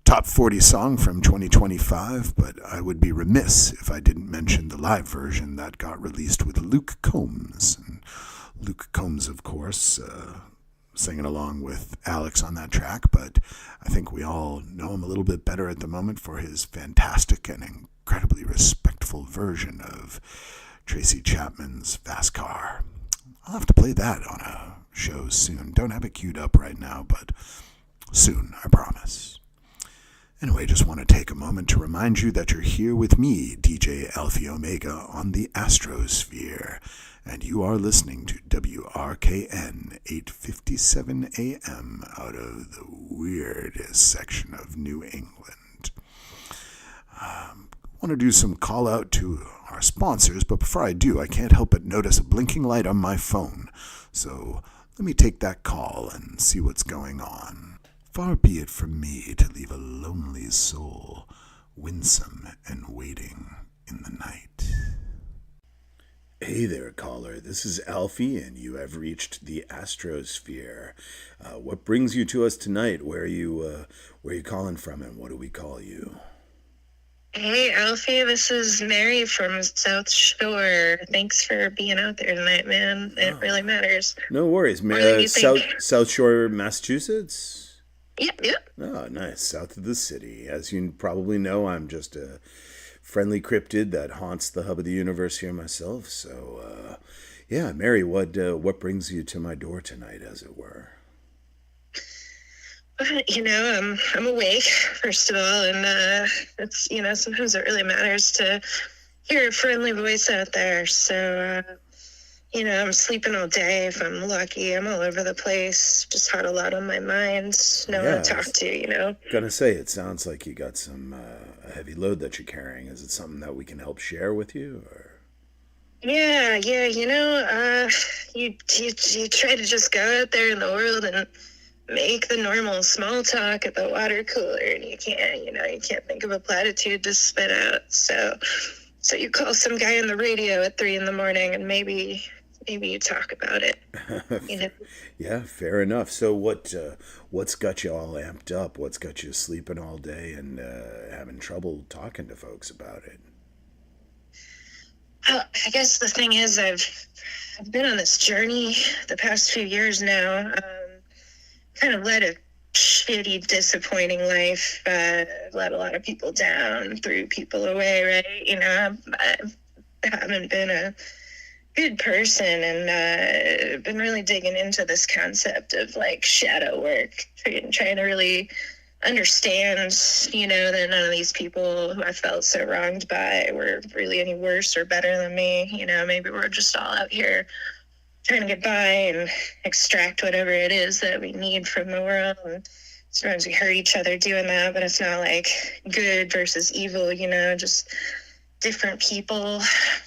top 40 song from 2025, but I would be remiss if I didn't mention the live version that got released with Luke Combs. And Luke Combs, of course, singing along with Alex on that track, but I think we all know him a little bit better at the moment for his fantastic and incredibly respectful version of Tracy Chapman's Fast Car. I'll have to play that on a show soon. Don't have it queued up right now, but soon, I promise. Anyway, just want to take a moment to remind you that you're here with me, DJ Alfie Omega, on the Astrosphere, and you are listening to WRKN 857 AM out of the weirdest section of New England. I want to do some call out to our sponsors, but before I do, I can't help but notice a blinking light on my phone. So let me take that call and see what's going on. Far be it from me to leave a lonely soul winsome and waiting in the night. Hey there, caller. This is Alfie, and you have reached the Astrosphere. What brings you to us tonight? Where are you calling from, and what do we call you? Hey, Alfie. This is Mary from South Shore. Thanks for being out there tonight, man. It really matters. No worries, South Shore, Massachusetts. Yep. Oh, nice. South of the city. As you probably know, I'm just a friendly cryptid that haunts the hub of the universe here myself. So, yeah, Mary, what brings you to my door tonight, as it were? But, I'm awake, first of all, and it's, sometimes it really matters to hear a friendly voice out there. So, I'm sleeping all day if I'm lucky. I'm all over the place. Just had a lot on my mind. No one to talk to. Gonna say, it sounds like you got some a heavy load that you're carrying. Is it something that we can help share with you, or? Yeah, you try to just go out there in the world and make the normal small talk at the water cooler, and you can't think of a platitude to spit out. So you call some guy on the radio at 3 a.m. and maybe you talk about it. Yeah, fair enough. So what's got you all amped up? What's got you sleeping all day and having trouble talking to folks about it? I guess the thing is, I've been on this journey the past few years now. Kind of led a shitty, disappointing life. Let a lot of people down, threw people away, right? I haven't been a good person, and been really digging into this concept of like shadow work, trying to really understand, that none of these people who I felt so wronged by were really any worse or better than me. Maybe we're just all out here trying to get by and extract whatever it is that we need from the world. And sometimes we hurt each other doing that, but it's not like good versus evil, just different people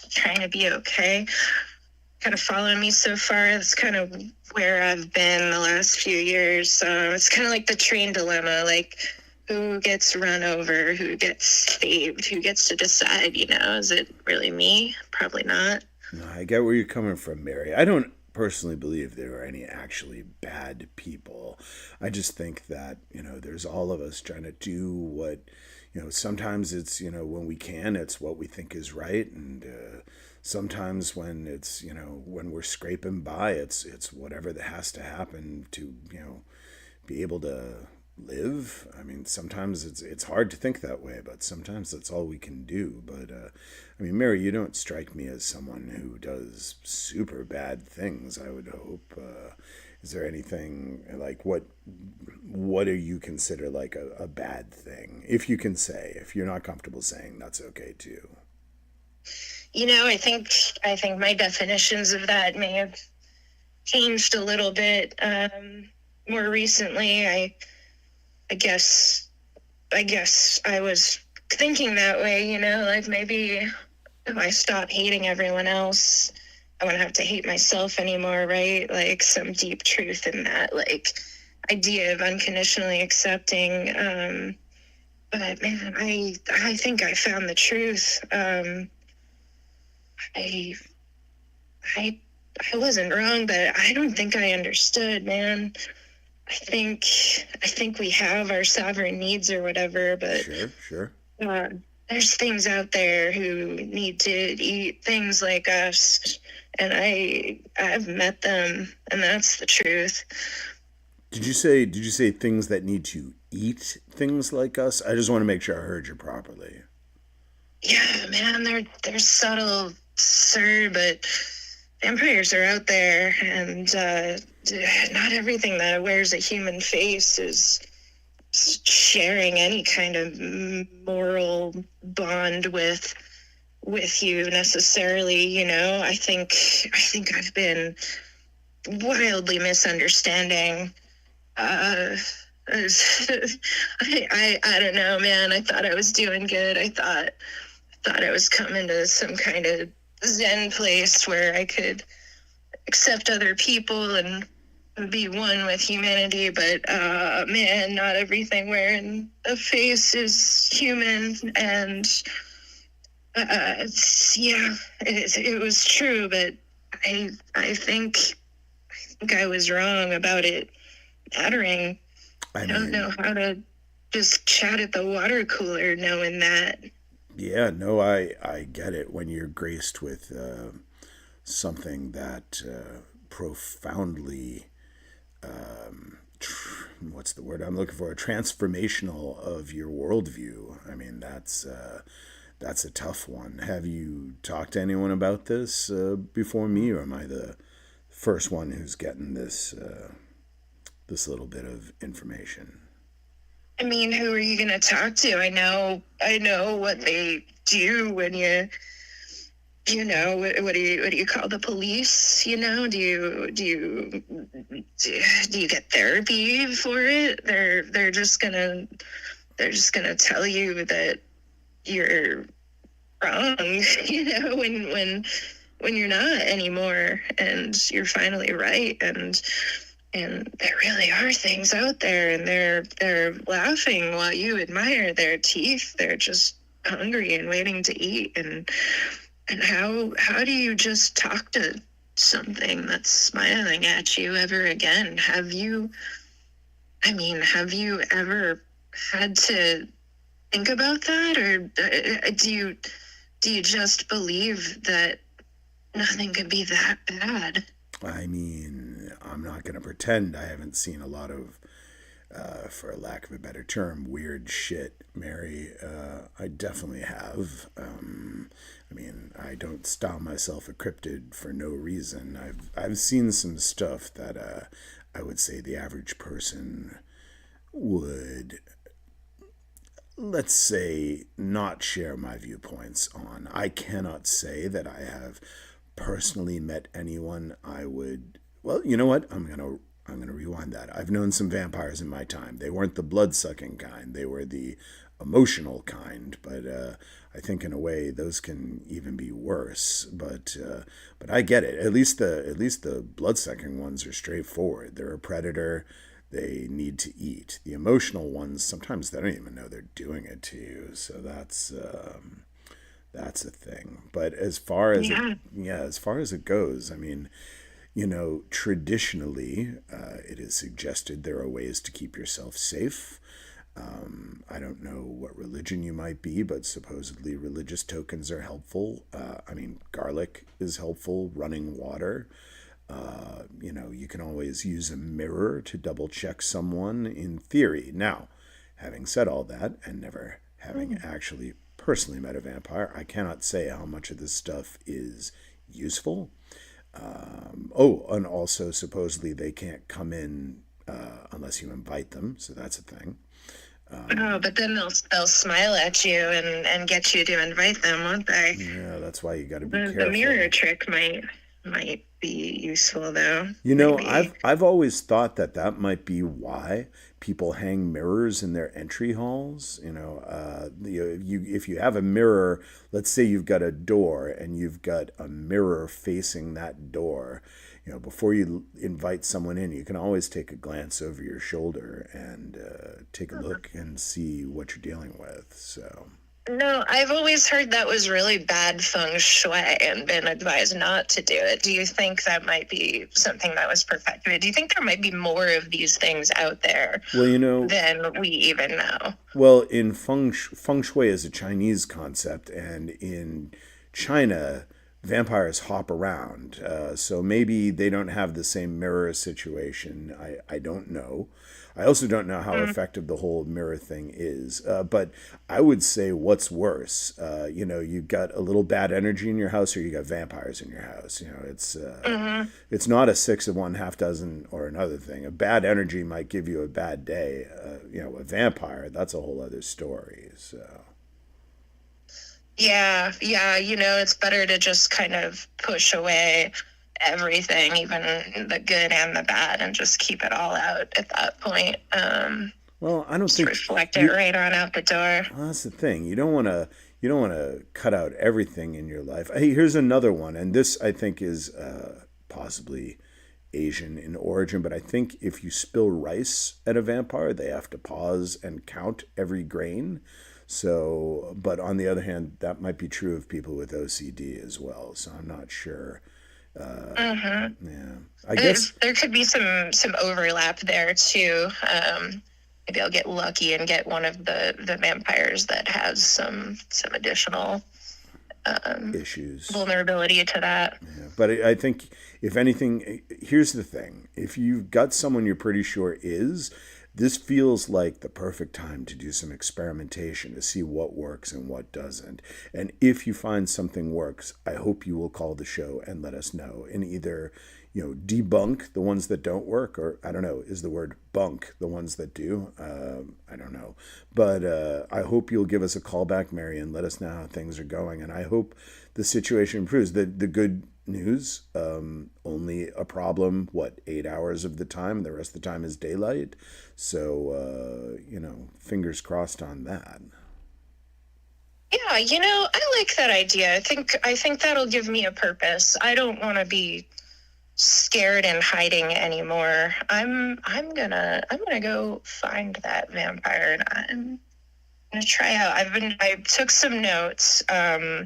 trying to be okay. Kind of following me so far. That's kind of where I've been the last few years. So it's kind of like the train dilemma, like who gets run over, who gets saved, who gets to decide, is it really me? Probably not. No, I get where you're coming from, Mary. I don't personally believe there are any actually bad people. I just think that, there's all of us trying to do what, sometimes it's, when we can, it's what we think is right. And sometimes when it's, when we're scraping by, it's whatever that has to happen to, be able to live. I mean, sometimes it's hard to think that way, but sometimes that's all we can do. But Mary, you don't strike me as someone who does super bad things, I would hope. Is there anything like what do you consider like a bad thing? If you can say, if you're not comfortable saying, that's okay too. I think my definitions of that may have changed a little bit more recently. I guess I was thinking that way, like maybe if I stop hating everyone else, I wouldn't have to hate myself anymore, right? Like some deep truth in that, like idea of unconditionally accepting. But man, I think I found the truth. I wasn't wrong, but I don't think I understood, man. I think we have our sovereign needs or whatever, but sure. There's things out there who need to eat things like us, and I've met them, and that's the truth. Did you say things that need to eat things like us? I just want to make sure I heard you properly. Yeah, man, they're subtle, sir, but vampires are out there, and not everything that wears a human face is sharing any kind of moral bond with you necessarily. I think I've been wildly misunderstanding. I don't know, man. I thought I was doing good. I thought I was coming to some kind of Zen place where I could accept other people and be one with humanity, but man, not everything wearing a face is human. And it was true, but I think I was wrong about it mattering. I don't know how to just chat at the water cooler knowing that. Yeah, no, I get it. When you're graced with something that profoundly, what's the word I'm looking for? Transformational of your worldview. I mean, that's a tough one. Have you talked to anyone about this before me, or am I the first one who's getting this this little bit of information. I mean, who are you going to talk to? I know what they do when what do you call the police? Do you get therapy for it? They're just gonna tell you that you're wrong, when you're not anymore, and you're finally right, and there really are things out there, and they're laughing while you admire their teeth. They're just hungry and waiting to eat, and how do you just talk to something that's smiling at you ever again? Have you ever had to think about that, or do you just believe that nothing could be that bad? I mean, I'm not going to pretend I haven't seen a lot of, for lack of a better term, weird shit, Mary. I definitely have. I mean, I don't style myself a cryptid for no reason. I've seen some stuff that I would say the average person would, let's say, not share my viewpoints on. I cannot say that I have personally met anyone I would. Well, you know what? I'm gonna rewind that. I've known some vampires in my time. They weren't the blood-sucking kind. They were the emotional kind. But I think in a way those can even be worse. But I get it. At least the blood-sucking ones are straightforward. They're a predator. They need to eat. The emotional ones, sometimes they don't even know they're doing it to you. So that's a thing. But as far as it goes, I mean, traditionally, it is suggested there are ways to keep yourself safe. I don't know what religion you might be, but supposedly religious tokens are helpful. I mean, garlic is helpful, running water. You can always use a mirror to double check someone in theory. Now, having said all that, and never having actually personally met a vampire, I cannot say how much of this stuff is useful. And also supposedly they can't come in unless you invite them, so that's a thing. But then they'll smile at you and get you to invite them, won't they? Yeah, that's why you got to be careful. The mirror trick might be useful, though. I've always thought that might be why people hang mirrors in their entry halls. If you have a mirror, let's say you've got a door and you've got a mirror facing that door. Before you invite someone in, you can always take a glance over your shoulder and take a look and see what you're dealing with. So. No, I've always heard that was really bad feng shui and been advised not to do it. Do you think that might be something that was perfected? Do you think there might be more of these things out there than we even know? Well, in feng shui is a Chinese concept, and in China, vampires hop around. So maybe they don't have the same mirror situation. I don't know. I also don't know how effective the whole mirror thing is. But I would say what's worse, you've got a little bad energy in your house, or you got vampires in your house. It's not a 6 of one, half dozen or another thing. A bad energy might give you a bad day. A vampire, that's a whole other story. So. Yeah, it's better to just kind of push away everything, even the good and the bad, and just keep it all out at that point. Well, I don't think reflect it right on out the door. Well, that's the thing. You don't want to cut out everything in your life. Hey, here's another one, and this I think is possibly Asian in origin, but I think if you spill rice at a vampire, they have to pause and count every grain. So, but on the other hand, that might be true of people with OCD as well. So I'm not sure. Yeah, I guess there could be some overlap there too. Maybe I'll get lucky and get one of the vampires that has some additional issues, vulnerability to that. Yeah, but I think if anything, here's the thing: if you've got someone you're pretty sure is, this feels like the perfect time to do some experimentation to see what works and what doesn't. And if you find something works, I hope you will call the show and let us know, and either, debunk the ones that don't work, or I don't know, is the word bunk the ones that do? I don't know. But I hope you'll give us a call back, Mary, and let us know how things are going. And I hope the situation improves. The good news, only a problem, 8 hours of the time? The rest of the time is daylight. So, fingers crossed on that. Yeah, I like that idea. I think that'll give me a purpose. I don't want to be scared and hiding anymore. I'm gonna go find that vampire, and I'm gonna try out. I took some notes. I'm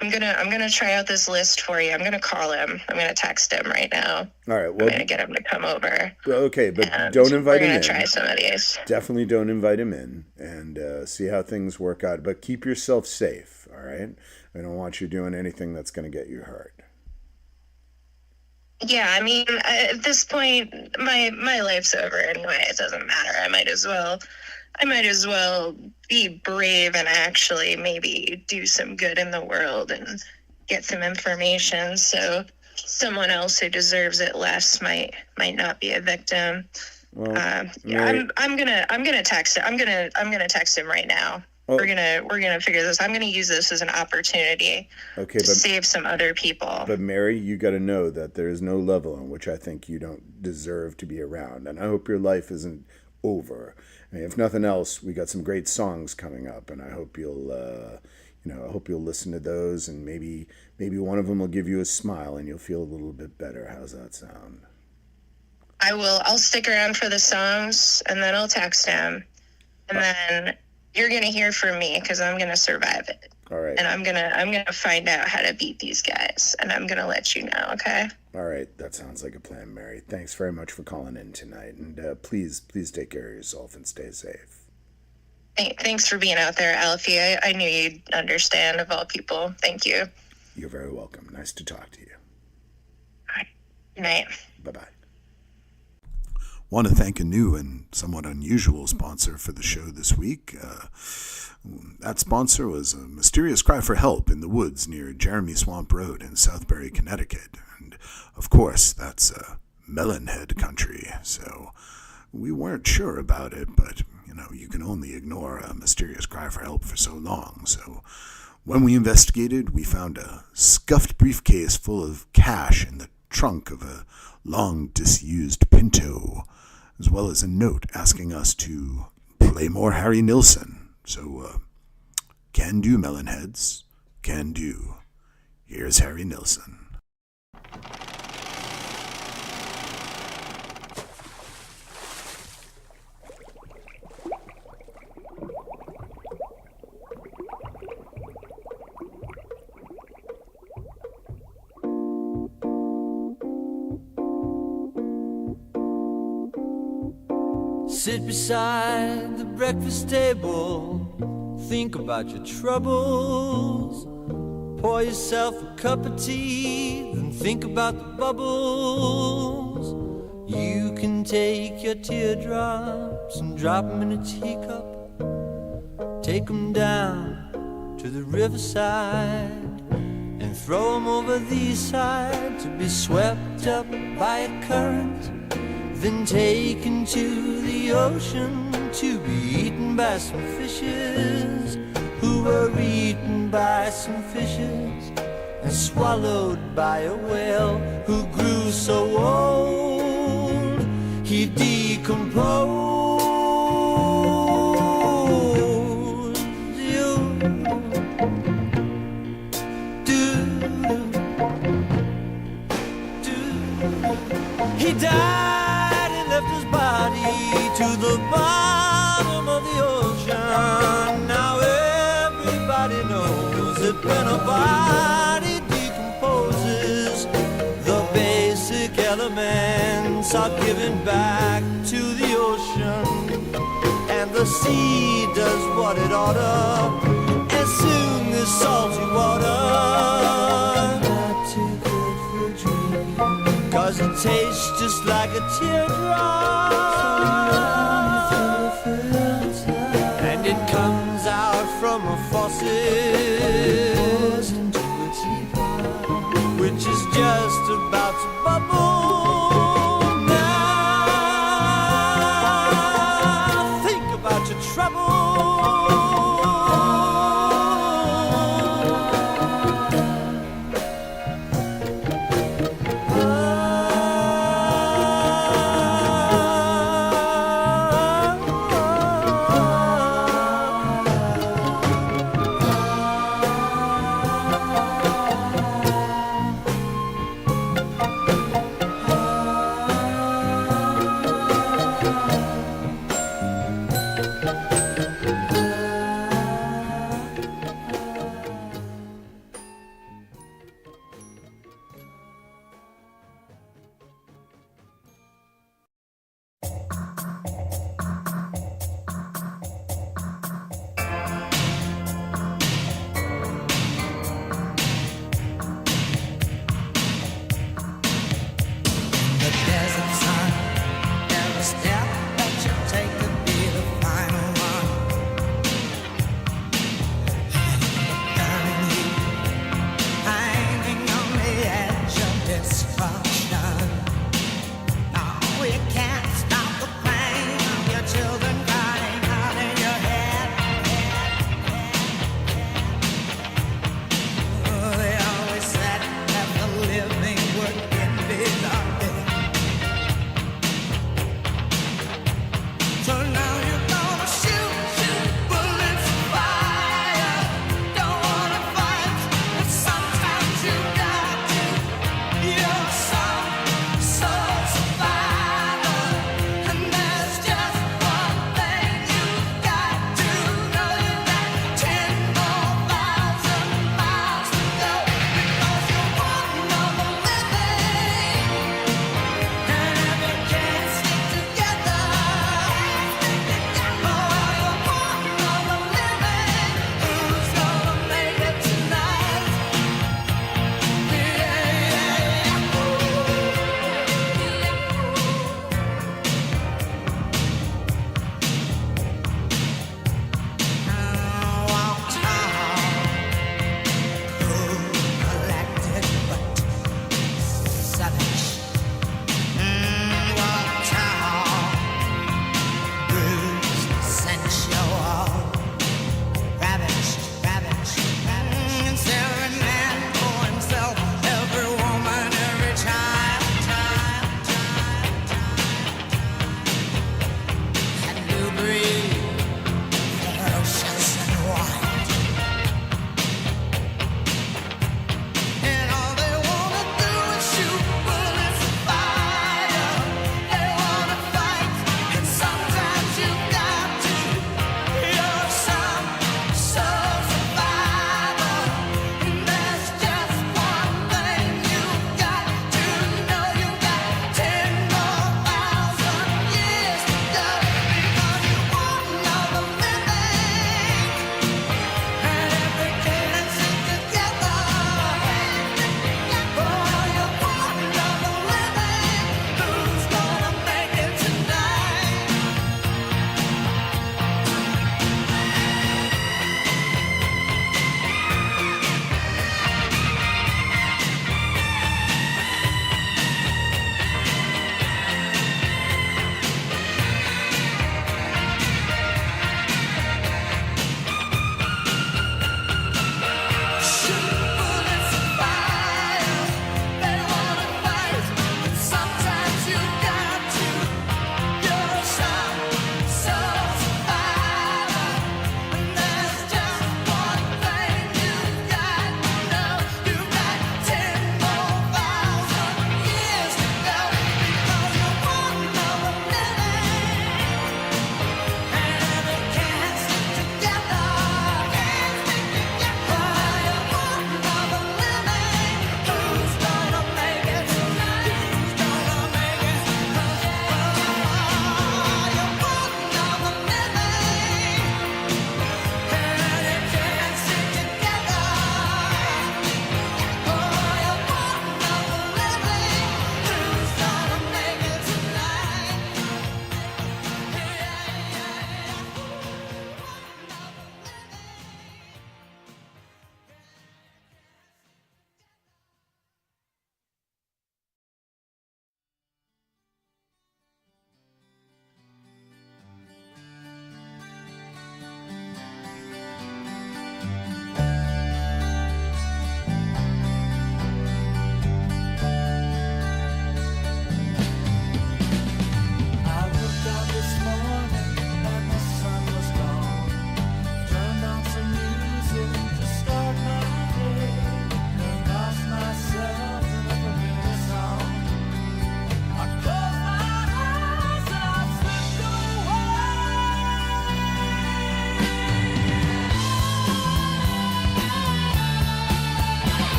gonna try out this list for you. I'm gonna call him. I'm gonna text him right now. All right. Well, I'm gonna get him to come over. Okay, but don't invite him in. We're gonna try some of these. Definitely don't invite him in, and see how things work out. But keep yourself safe. All right. I don't want you doing anything that's gonna get you hurt. Yeah, I mean, at this point, my life's over anyway. It doesn't matter. I might as well be brave and actually maybe do some good in the world and get some information, so someone else who deserves it less might not be a victim. Well, yeah, I'm gonna text him. I'm gonna text him right now. Oh. We're gonna figure this. I'm gonna use this as an opportunity to save some other people. But Mary, you got to know that there is no level on which I think you don't deserve to be around, and I hope your life isn't over. I mean, if nothing else, we got some great songs coming up, and I hope you'll, I hope you'll listen to those, and maybe one of them will give you a smile, and you'll feel a little bit better. How's that sound? I will. I'll stick around for the songs, and then I'll text him, and then you're gonna hear from me because I'm gonna survive it. All right. And I'm gonna find out how to beat these guys, and I'm gonna let you know. Okay. All right, that sounds like a plan, Mary. Thanks very much for calling in tonight, and please take care of yourself and stay safe. Thanks for being out there, Alfie. I knew you'd understand, of all people. Thank you. You're very welcome. Nice to talk to you. All right. Good night. Bye-bye. Want to thank a new and somewhat unusual sponsor for the show this week. That sponsor was a mysterious cry for help in the woods near Jeremy Swamp Road in Southbury, Connecticut. And, of course, that's Melonhead country, so we weren't sure about it, but, you can only ignore a mysterious cry for help for so long. So when we investigated, we found a scuffed briefcase full of cash in the trunk of a long disused Pinto, as well as a note asking us to play more Harry Nilsson. So, can do, Melonheads, can do. Here's Harry Nilsson. Sit beside the breakfast table, think about your troubles. Pour yourself a cup of tea, then think about the bubbles. You can take your teardrops and drop them in a teacup. Take them down to the riverside and throw them over the east side to be swept up by a current. Then taken to the ocean to be eaten by some fishes who were eaten by some fishes and swallowed by a whale who grew so old he decomposed. He died and left his body to the bottom of the ocean. Now everybody knows that when a body decomposes, the basic elements are given back to the ocean, and the sea does what it oughta, and soon this salty water not too good for drinking, 'cause it tastes just like a teardrop.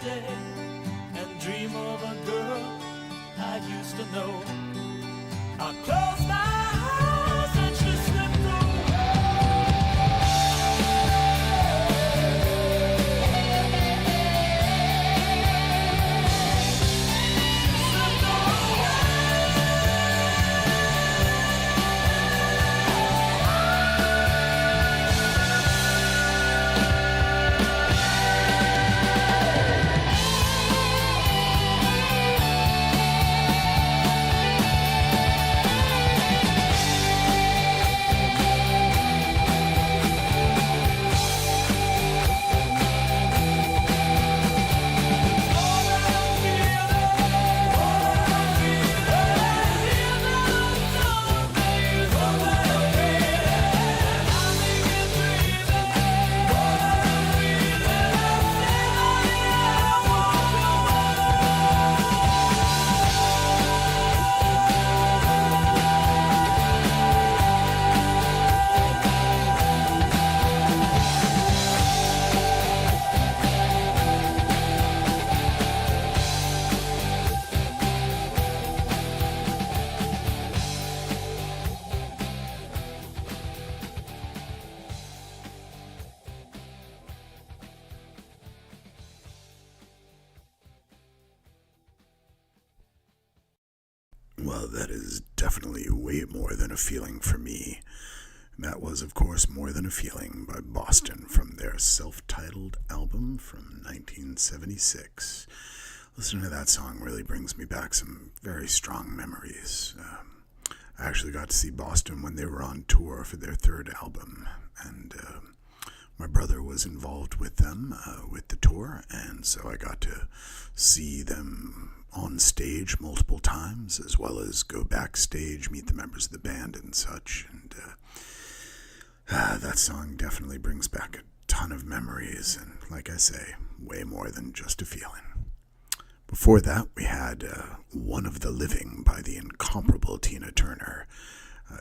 day and dream of a girl I used to know. I close my eyes and she slipped Well, that is definitely way more than a feeling for me. That was, of course, More Than a Feeling by Boston from their self-titled album from 1976. Listening to that song really brings me back some very strong memories. I actually got to see Boston when they were on tour for their third album, and my brother was involved with them, with the tour, and so I got to see them on stage multiple times, as well as go backstage, meet the members of the band and such, and that song definitely brings back a ton of memories, and like I say, way more than just a feeling. Before that, we had One of the Living by the incomparable Tina Turner.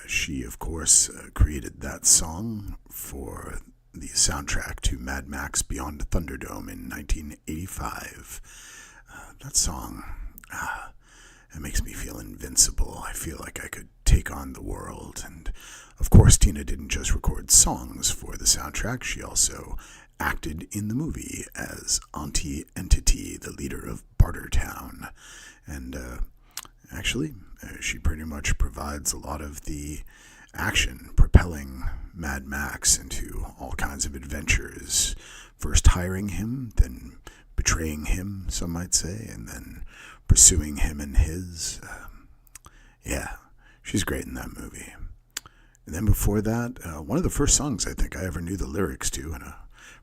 She, of course, created that song for the soundtrack to Mad Max Beyond the Thunderdome in 1985. That song, it makes me feel invincible. I feel like I could take on the world. And, of course, Tina didn't just record songs for the soundtrack. She also acted in the movie as Auntie Entity, the leader of Bartertown. And actually, she pretty much provides a lot of the action, propelling Mad Max into all kinds of adventures. First hiring him, then betraying him, some might say, and then pursuing him and his. Yeah, she's great in that movie. And then before that, one of the first songs I think I ever knew the lyrics to, and a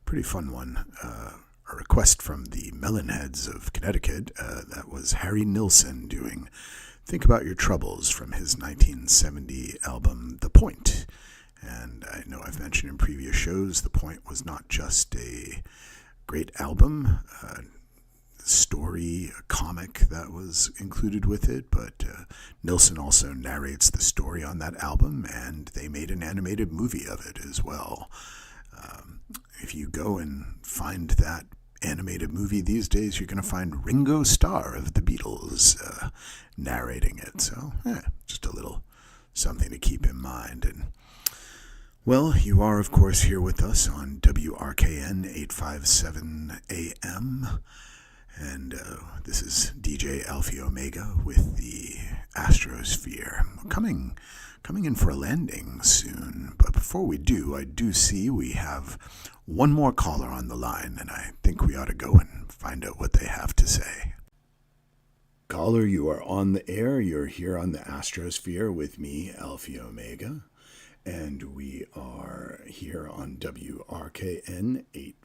pretty fun one, a request from the Melonheads of Connecticut. That was Harry Nilsson doing Think About Your Troubles from his 1970 album, The Point. And I know I've mentioned in previous shows, The Point was not just a great album, story, a comic that was included with it, but Nilsson also narrates the story on that album, and they made an animated movie of it as well. If you go and find that animated movie these days, you're going to find Ringo Starr of the Beatles narrating it. So, just a little something to keep in mind. And well, you are, of course, here with us on WRKN 857 AM. And this is DJ Alfie Omega with the Astrosphere. Coming in for a landing soon. But before we do, I do see we have one more caller on the line, and I think we ought to go and find out what they have to say. Caller, you are on the air. You're here on the Astrosphere with me, Alfie Omega. And we are here on WRKN 8...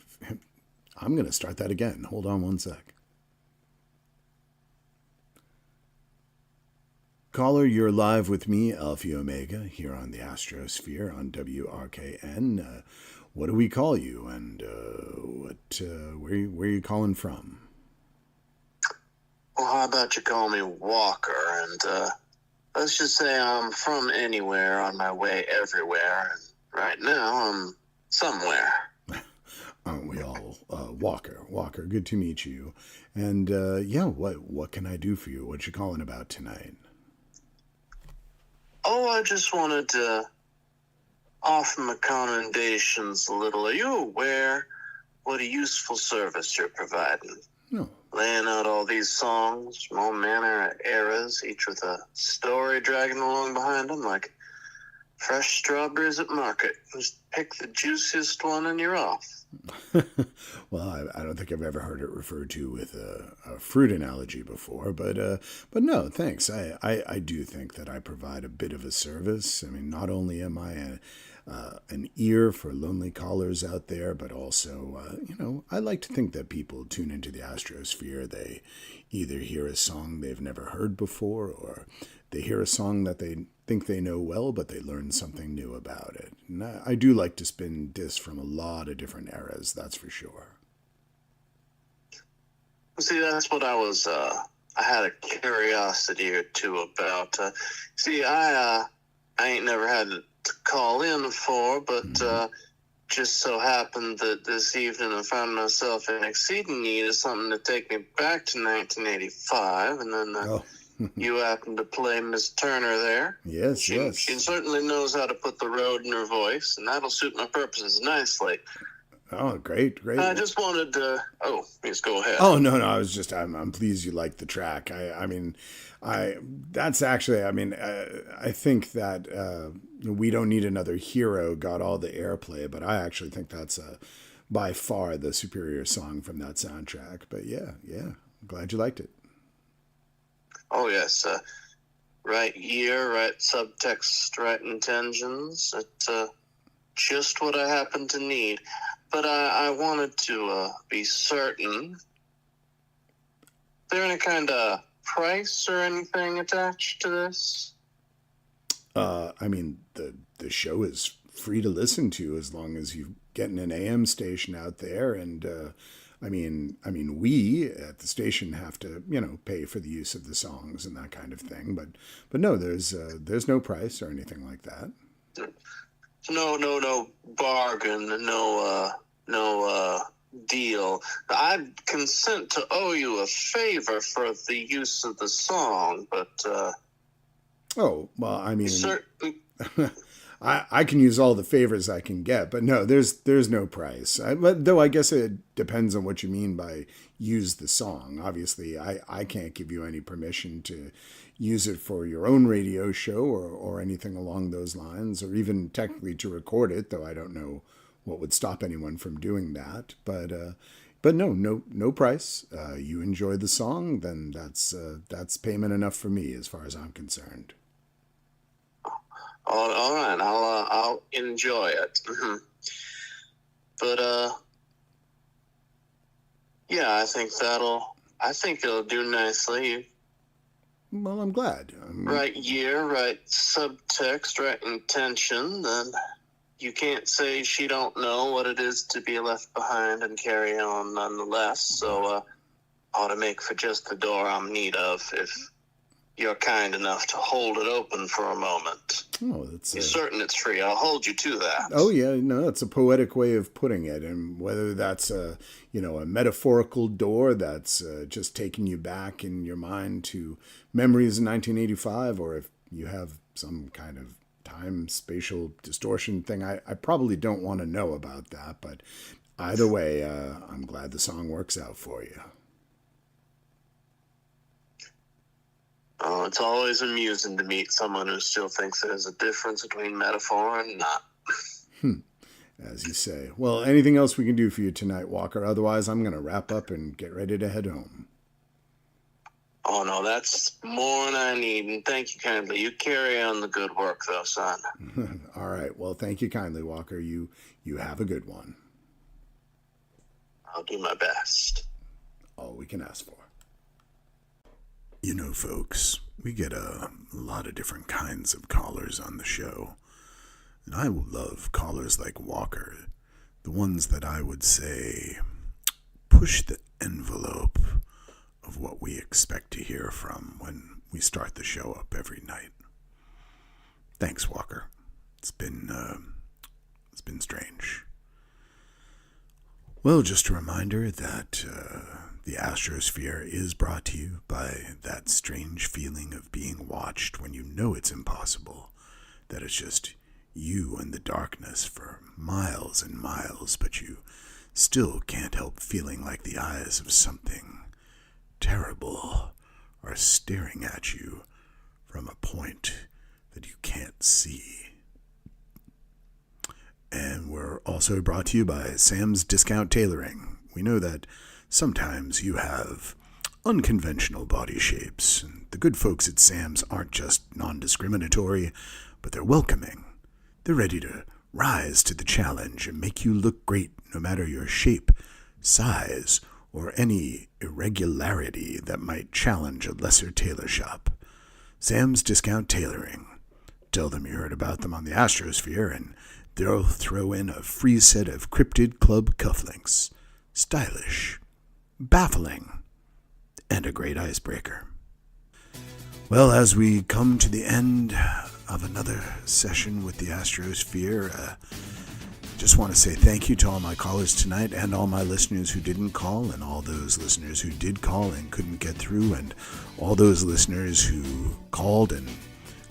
I'm going to start that again. Hold on one sec. Caller, you're live with me, Alfie Omega, here on the Astrosphere on WRKN. What do we call you, and where are you calling from? Well, how about you call me Walker, and let's just say I'm from anywhere on my way everywhere, and right now I'm somewhere. Aren't we all Walker, good to meet you. And yeah, what can I do for you? What you calling about tonight? Oh, I just wanted to offer my commendations a little. Are you aware what a useful service you're providing? No. Laying out all these songs from all manner of eras, each with a story dragging along behind them, like fresh strawberries at market. Just pick the juiciest one and you're off. Well, I don't think I've ever heard it referred to with a fruit analogy before, but no, thanks. I do think that I provide a bit of a service. I mean, not only am I an ear for lonely callers out there, but also, I like to think that people tune into the Astrosphere. They either hear a song they've never heard before, or they hear a song that they think they know well, but they learn something new about it. And I do like to spin discs from a lot of different eras, that's for sure. See, that's what I had a curiosity or two about. I ain't never had to call in for, but just so happened that this evening I found myself in exceeding need of something to take me back to 1985, and then you happened to play Miss Turner there. Yes. She certainly knows how to put the road in her voice, and that'll suit my purposes nicely. Oh, great. I just wanted to... Oh, please go ahead. Oh, no, I'm pleased you liked the track. I think that We Don't Need Another Hero got all the airplay, but I actually think that's by far the superior song from that soundtrack. But yeah, I'm glad you liked it. Oh, yes. Right year, right subtext, right intentions. It's just what I happen to need. But I wanted to be certain. Is there any kind of price or anything attached to this? The show is free to listen to as long as you're getting an AM station out there, and we at the station have to, pay for the use of the songs and that kind of thing. But no, there's no price or anything like that. No bargain, no deal. I'd consent to owe you a favor for the use of the song, but certainly. I can use all the favors I can get, but no, there's no price. Though I guess it depends on what you mean by use the song. Obviously, I can't give you any permission to use it for your own radio show or anything along those lines, or even technically to record it, though I don't know what would stop anyone from doing that. But no price. You enjoy the song, then that's payment enough for me as far as I'm concerned. All right, I'll enjoy it. But yeah, I think it'll do nicely. Well, I'm glad. Right year, right subtext, right intention. Then you can't say she don't know what it is to be left behind and carry on nonetheless. So ought to make for just the door I'm in need of if you're kind enough to hold it open for a moment. Oh, that's you're certain it's free. I'll hold you to that. Oh yeah, no, that's a poetic way of putting it, and whether that's a metaphorical door that's just taking you back in your mind to memories in 1985, or if you have some kind of time spatial distortion thing, I probably don't want to know about that. But either way, I'm glad the song works out for you. Oh, it's always amusing to meet someone who still thinks there's a difference between metaphor and not. As you say. Well, anything else we can do for you tonight, Walker? Otherwise, I'm going to wrap up and get ready to head home. Oh, no, that's more than I need, and thank you kindly. You carry on the good work, though, son. All right. Well, thank you kindly, Walker. You have a good one. I'll do my best. All we can ask for. You know, folks, we get a lot of different kinds of callers on the show. And I love callers like Walker, the ones that I would say push the envelope of what we expect to hear from when we start the show up every night. Thanks, Walker. It's been strange. Well, just a reminder that the Astrosphere is brought to you by that strange feeling of being watched when you know it's impossible, that it's just you in the darkness for miles and miles, but you still can't help feeling like the eyes of something terrible are staring at you from a point that you can't see. And we're also brought to you by Sam's Discount Tailoring. We know that sometimes you have unconventional body shapes, and the good folks at Sam's aren't just non-discriminatory, but they're welcoming. They're ready to rise to the challenge and make you look great no matter your shape, size, or any irregularity that might challenge a lesser tailor shop. Sam's Discount Tailoring. Tell them you heard about them on the Astrosphere, and they'll throw in a free set of Cryptid Club cufflinks. Stylish, baffling, and a great icebreaker. Well, as we come to the end of another session with the Astrosphere, just want to say thank you to all my callers tonight and all my listeners who didn't call, and all those listeners who did call and couldn't get through, and all those listeners who called and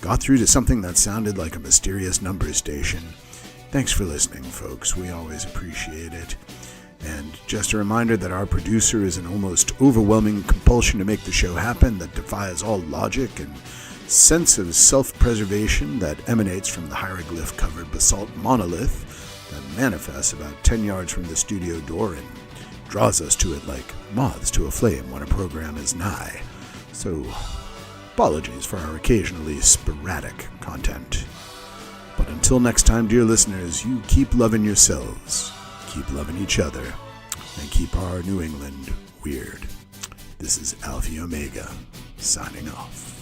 got through to something that sounded like a mysterious number station. Thanks for listening, folks. We always appreciate it. And just a reminder that our producer is an almost overwhelming compulsion to make the show happen that defies all logic and sense of self-preservation that emanates from the hieroglyph-covered basalt monolith that manifests about 10 yards from the studio door and draws us to it like moths to a flame when a program is nigh. So, apologies for our occasionally sporadic content. But until next time, dear listeners, you keep loving yourselves, keep loving each other, and keep our New England weird. This is Alfie Omega, signing off.